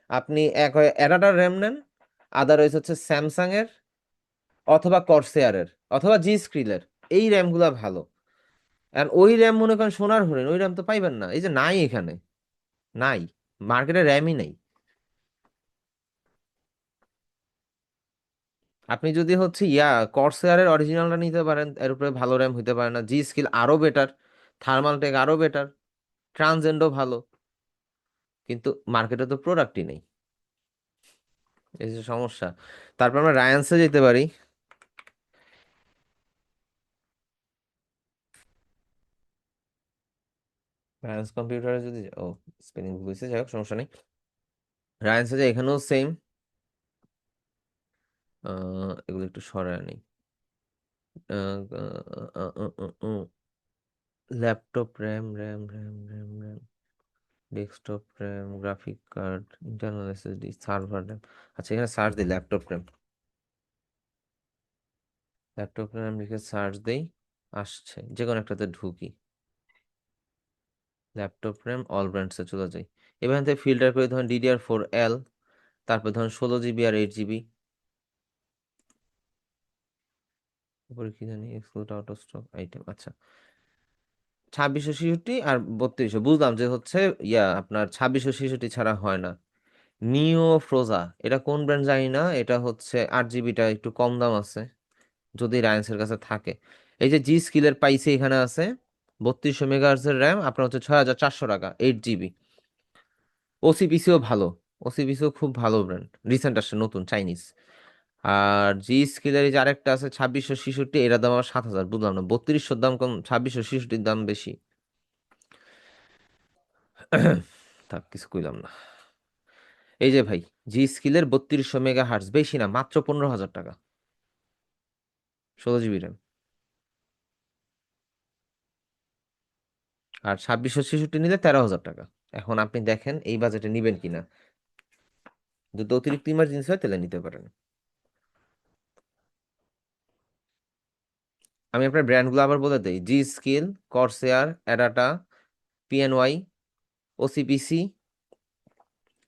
আপনি এক হয় অ্যাডাটার র্যাম নেন, আদারওয়াইজ হচ্ছে স্যামসাং এর অথবা কর্সেয়ারের অথবা জি স্ক্রিলের, এই র্যামগুলা ভালো। আর ওই র্যাম মনে করেন সোনার হরিণ, ওই র্যাম তো পাইবেন না, এই যে নাই এখানে, নাই, মার্কেটে র্যামই নেই। আপনি যদি হচ্ছে কর্সেয়ারের অরিজিনালটা নিতে পারেন, এর উপরে ভালো র্যাম হইতে পারে না, জি স্কিল আরো বেটার, থার্মাল টেক আরো বেটার, ট্রান্সজেন্ডও ভালো, কিন্তু মার্কেটে তো প্রোডাক্টই নেই, এই যে সমস্যা। তারপর আমরা রায়ান্সে যেতে পারি। রায়ান্স কম্পিউটারে যদি, ও স্পেলিং ভুল হয়েছে, যাই হোক সমস্যা নেই। রায়ান্সে যে এখানেও সেম, এগুলো একটু সরায় নেই। Laptop RAM RAM RAM RAM RAM, desktop RAM, graphic card, internal SSD, server RAM. আচ্ছা এখানে সার্চ দিই ল্যাপটপ র্যাম, ল্যাপটপ র্যাম লিখে সার্চ দেই, আসছে, যে কোনো একটাতে ঢুকি, ল্যাপটপ র্যাম অল ব্র্যান্ডসে চলে যাই। এখান থেকে ফিল্টার করে ধরুন DDR4L, তারপর ধরুন 16 GB আর 8 GB। উপরে কি জানি, exclude out of stock item, আচ্ছা 2666 আর 3200, বুঝলাম যে হচ্ছে আপনার 2666 ছাড়া হয় না। নিও ফ্রোজা, এটা কোন ব্র্যান্ড জানি না, এটা হচ্ছে 8 GBটা একটু কম দাম আছে, যদি রায়ান্সের কাছে থাকে। এই যে জি স্কিলের পাইছে এখানে আছে 3200 মেগাহার্জের র্যাম, আপনার হচ্ছে 6,400 টাকা, 8 GB। ওসিপিসিও ভালো, ওসিপিসিও খুব ভালো ব্র্যান্ড, রিসেন্ট আসছে নতুন চাইনিজ। আর জি স্কিলের এই যে আরেকটা আছে 2666, এটার দাম আবার 7,000। বুঝলাম না, 3200 দাম কম, 2666 দাম বেশি। থাক, কিছু কইলাম না। এই যে ভাই, জি স্কিলের 3200 মেগা হার্টজ, বেশি না, মাত্র 15,000 টাকা, 16 জিবি র্যাম। আর 2666 নিলে 13,000 টাকা। এখন আপনি দেখেন এই বাজেটে নিবেন কিনা। যদি অতিরিক্ত ইমার্জেন্সি হয় তাহলে নিতে পারেন। আমি আপনার ব্র্যান্ডগুলো আবার বলে দেই: জি স্কিল, কর্সেয়ার, অ্যাডাটা, পিএনওয়াই, ওসিপিসি,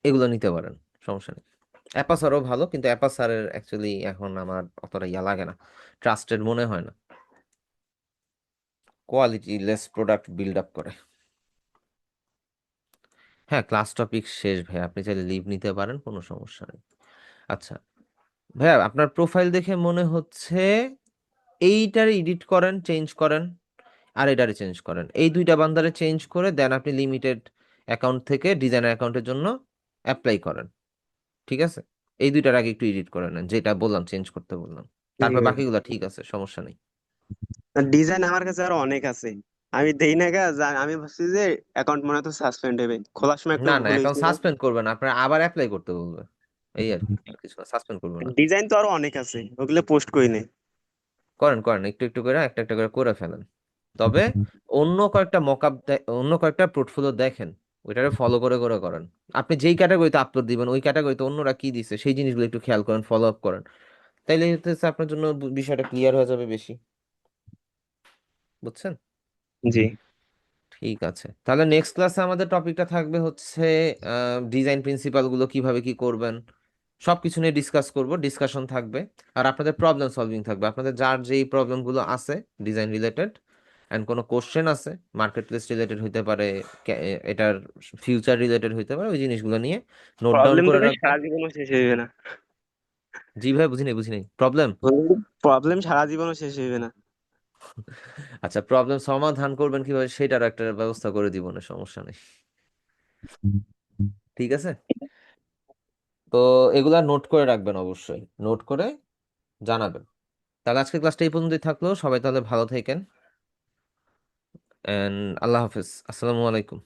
এগুলো নিতে পারেন, সমস্যা নেই। অ্যাপাসারও ভালো, কিন্তু অ্যাপাসারের অ্যাকচুয়ালি এখন আমার অতটা ইয়া লাগে না, ট্রাস্টেড মনে হয় না, quality less product build up করে। হ্যাঁ, ক্লাস টপিক শেষ ভাই, আপনি চাইলে লিভ নিতে পারেন, কোনো সমস্যা নেই। আচ্ছা ভাইয়া, আপনার প্রোফাইল দেখে মনে হচ্ছে এইটারে এডিট করেন, চেঞ্জ করেন, আর এটারে চেঞ্জ করেন, এই দুইটা বান্দারে চেঞ্জ করে দেন আপনি লিমিটেড অ্যাকাউন্ট থেকে ডিজাইনার অ্যাকাউন্টের জন্য অ্যাপ্লাই করেন, ঠিক আছে? এই দুইটার আগে একটু এডিট করে নেন, যেটা বললাম চেঞ্জ করতে বললাম, ঠিক তারপর আছে। বাকিগুলো ঠিক আছে, সমস্যা নেই। ডিজাইন আমার কাছে আরো অনেক আছে, আমি দেই না আমি ভাবছি যে অ্যাকাউন্ট মনে হয় তো সাসপেন্ড হবে, খোলার সময় একটু না না, ভুল অ্যাকাউন্ট হয়েছিল। সাসপেন্ড করবেন, আপনার আবার অ্যাপ্লাই করতে বলবে, এই আর কি, আর কিছু সাসপেন্ড করবে না। ডিজাইন তো আরো অনেক আছে, ওগুলো পোস্ট করি নাই। করেন করেন, একটু একটু করে, একটা একটা করে করে ফেলেন। তবে অন্য কয়েকটা মকআপ, অন্য কয়েকটা পোর্টফোলিও দেখেন, ওইটারে ফলো করে করে করেন। আপনি যেই ক্যাটাগরিতে আপলোড দিবেন ওই ক্যাটাগরিতে অন্যরা কি দিছে সেই জিনিসগুলো একটু খেয়াল করেন, ফলো আপ করেন, তাইলে হচ্ছে আপনার জন্য বিষয়টা ক্লিয়ার হয়ে যাবে বেশি, বুঝছেন? জি। ঠিক আছে, তাহলে নেক্সট ক্লাসে আমাদের টপিকটা থাকবে হচ্ছে ডিজাইন প্রিন্সিপাল গুলো কিভাবে কি করবেন, সবকিছু নিয়ে ডিসকাস করব, ডিসকাশন থাকবে। আর আপনাদের প্রবলেম সলভিং থাকবে, আপনাদের যার যেই প্রবলেম গুলো আছে ডিজাইন রিলেটেড, এন্ড কোনো কোশ্চেন আছে মার্কেট প্লেস রিলেটেড হইতে পারে, এটার ফিউচার রিলেটেড হইতে পারে, ওই জিনিসগুলো নিয়ে নোট ডাউন প্রবলেম তো করে ভাই রাখবেন। সারা জীবনও শেষ হইবে না। জি ভাই, বুঝি নাই প্রবলেম। প্রবলেম সারা জীবনও শেষ হইবে না। আচ্ছা, প্রবলেম সমাধান করবেন কিভাবে সেটার একটা ব্যবস্থা করে দিব, না সমস্যা নেই, ঠিক আছে? তো এগুলা নোট করে রাখবেন, অবশ্যই নোট করে জানাবেন। তাহলে আজকে ক্লাসটা এই পর্যন্তই থাকলো, সবাই তাহলে ভালো থাকেন, এন্ড আল্লাহ হাফেজ, আসসালামু আলাইকুম।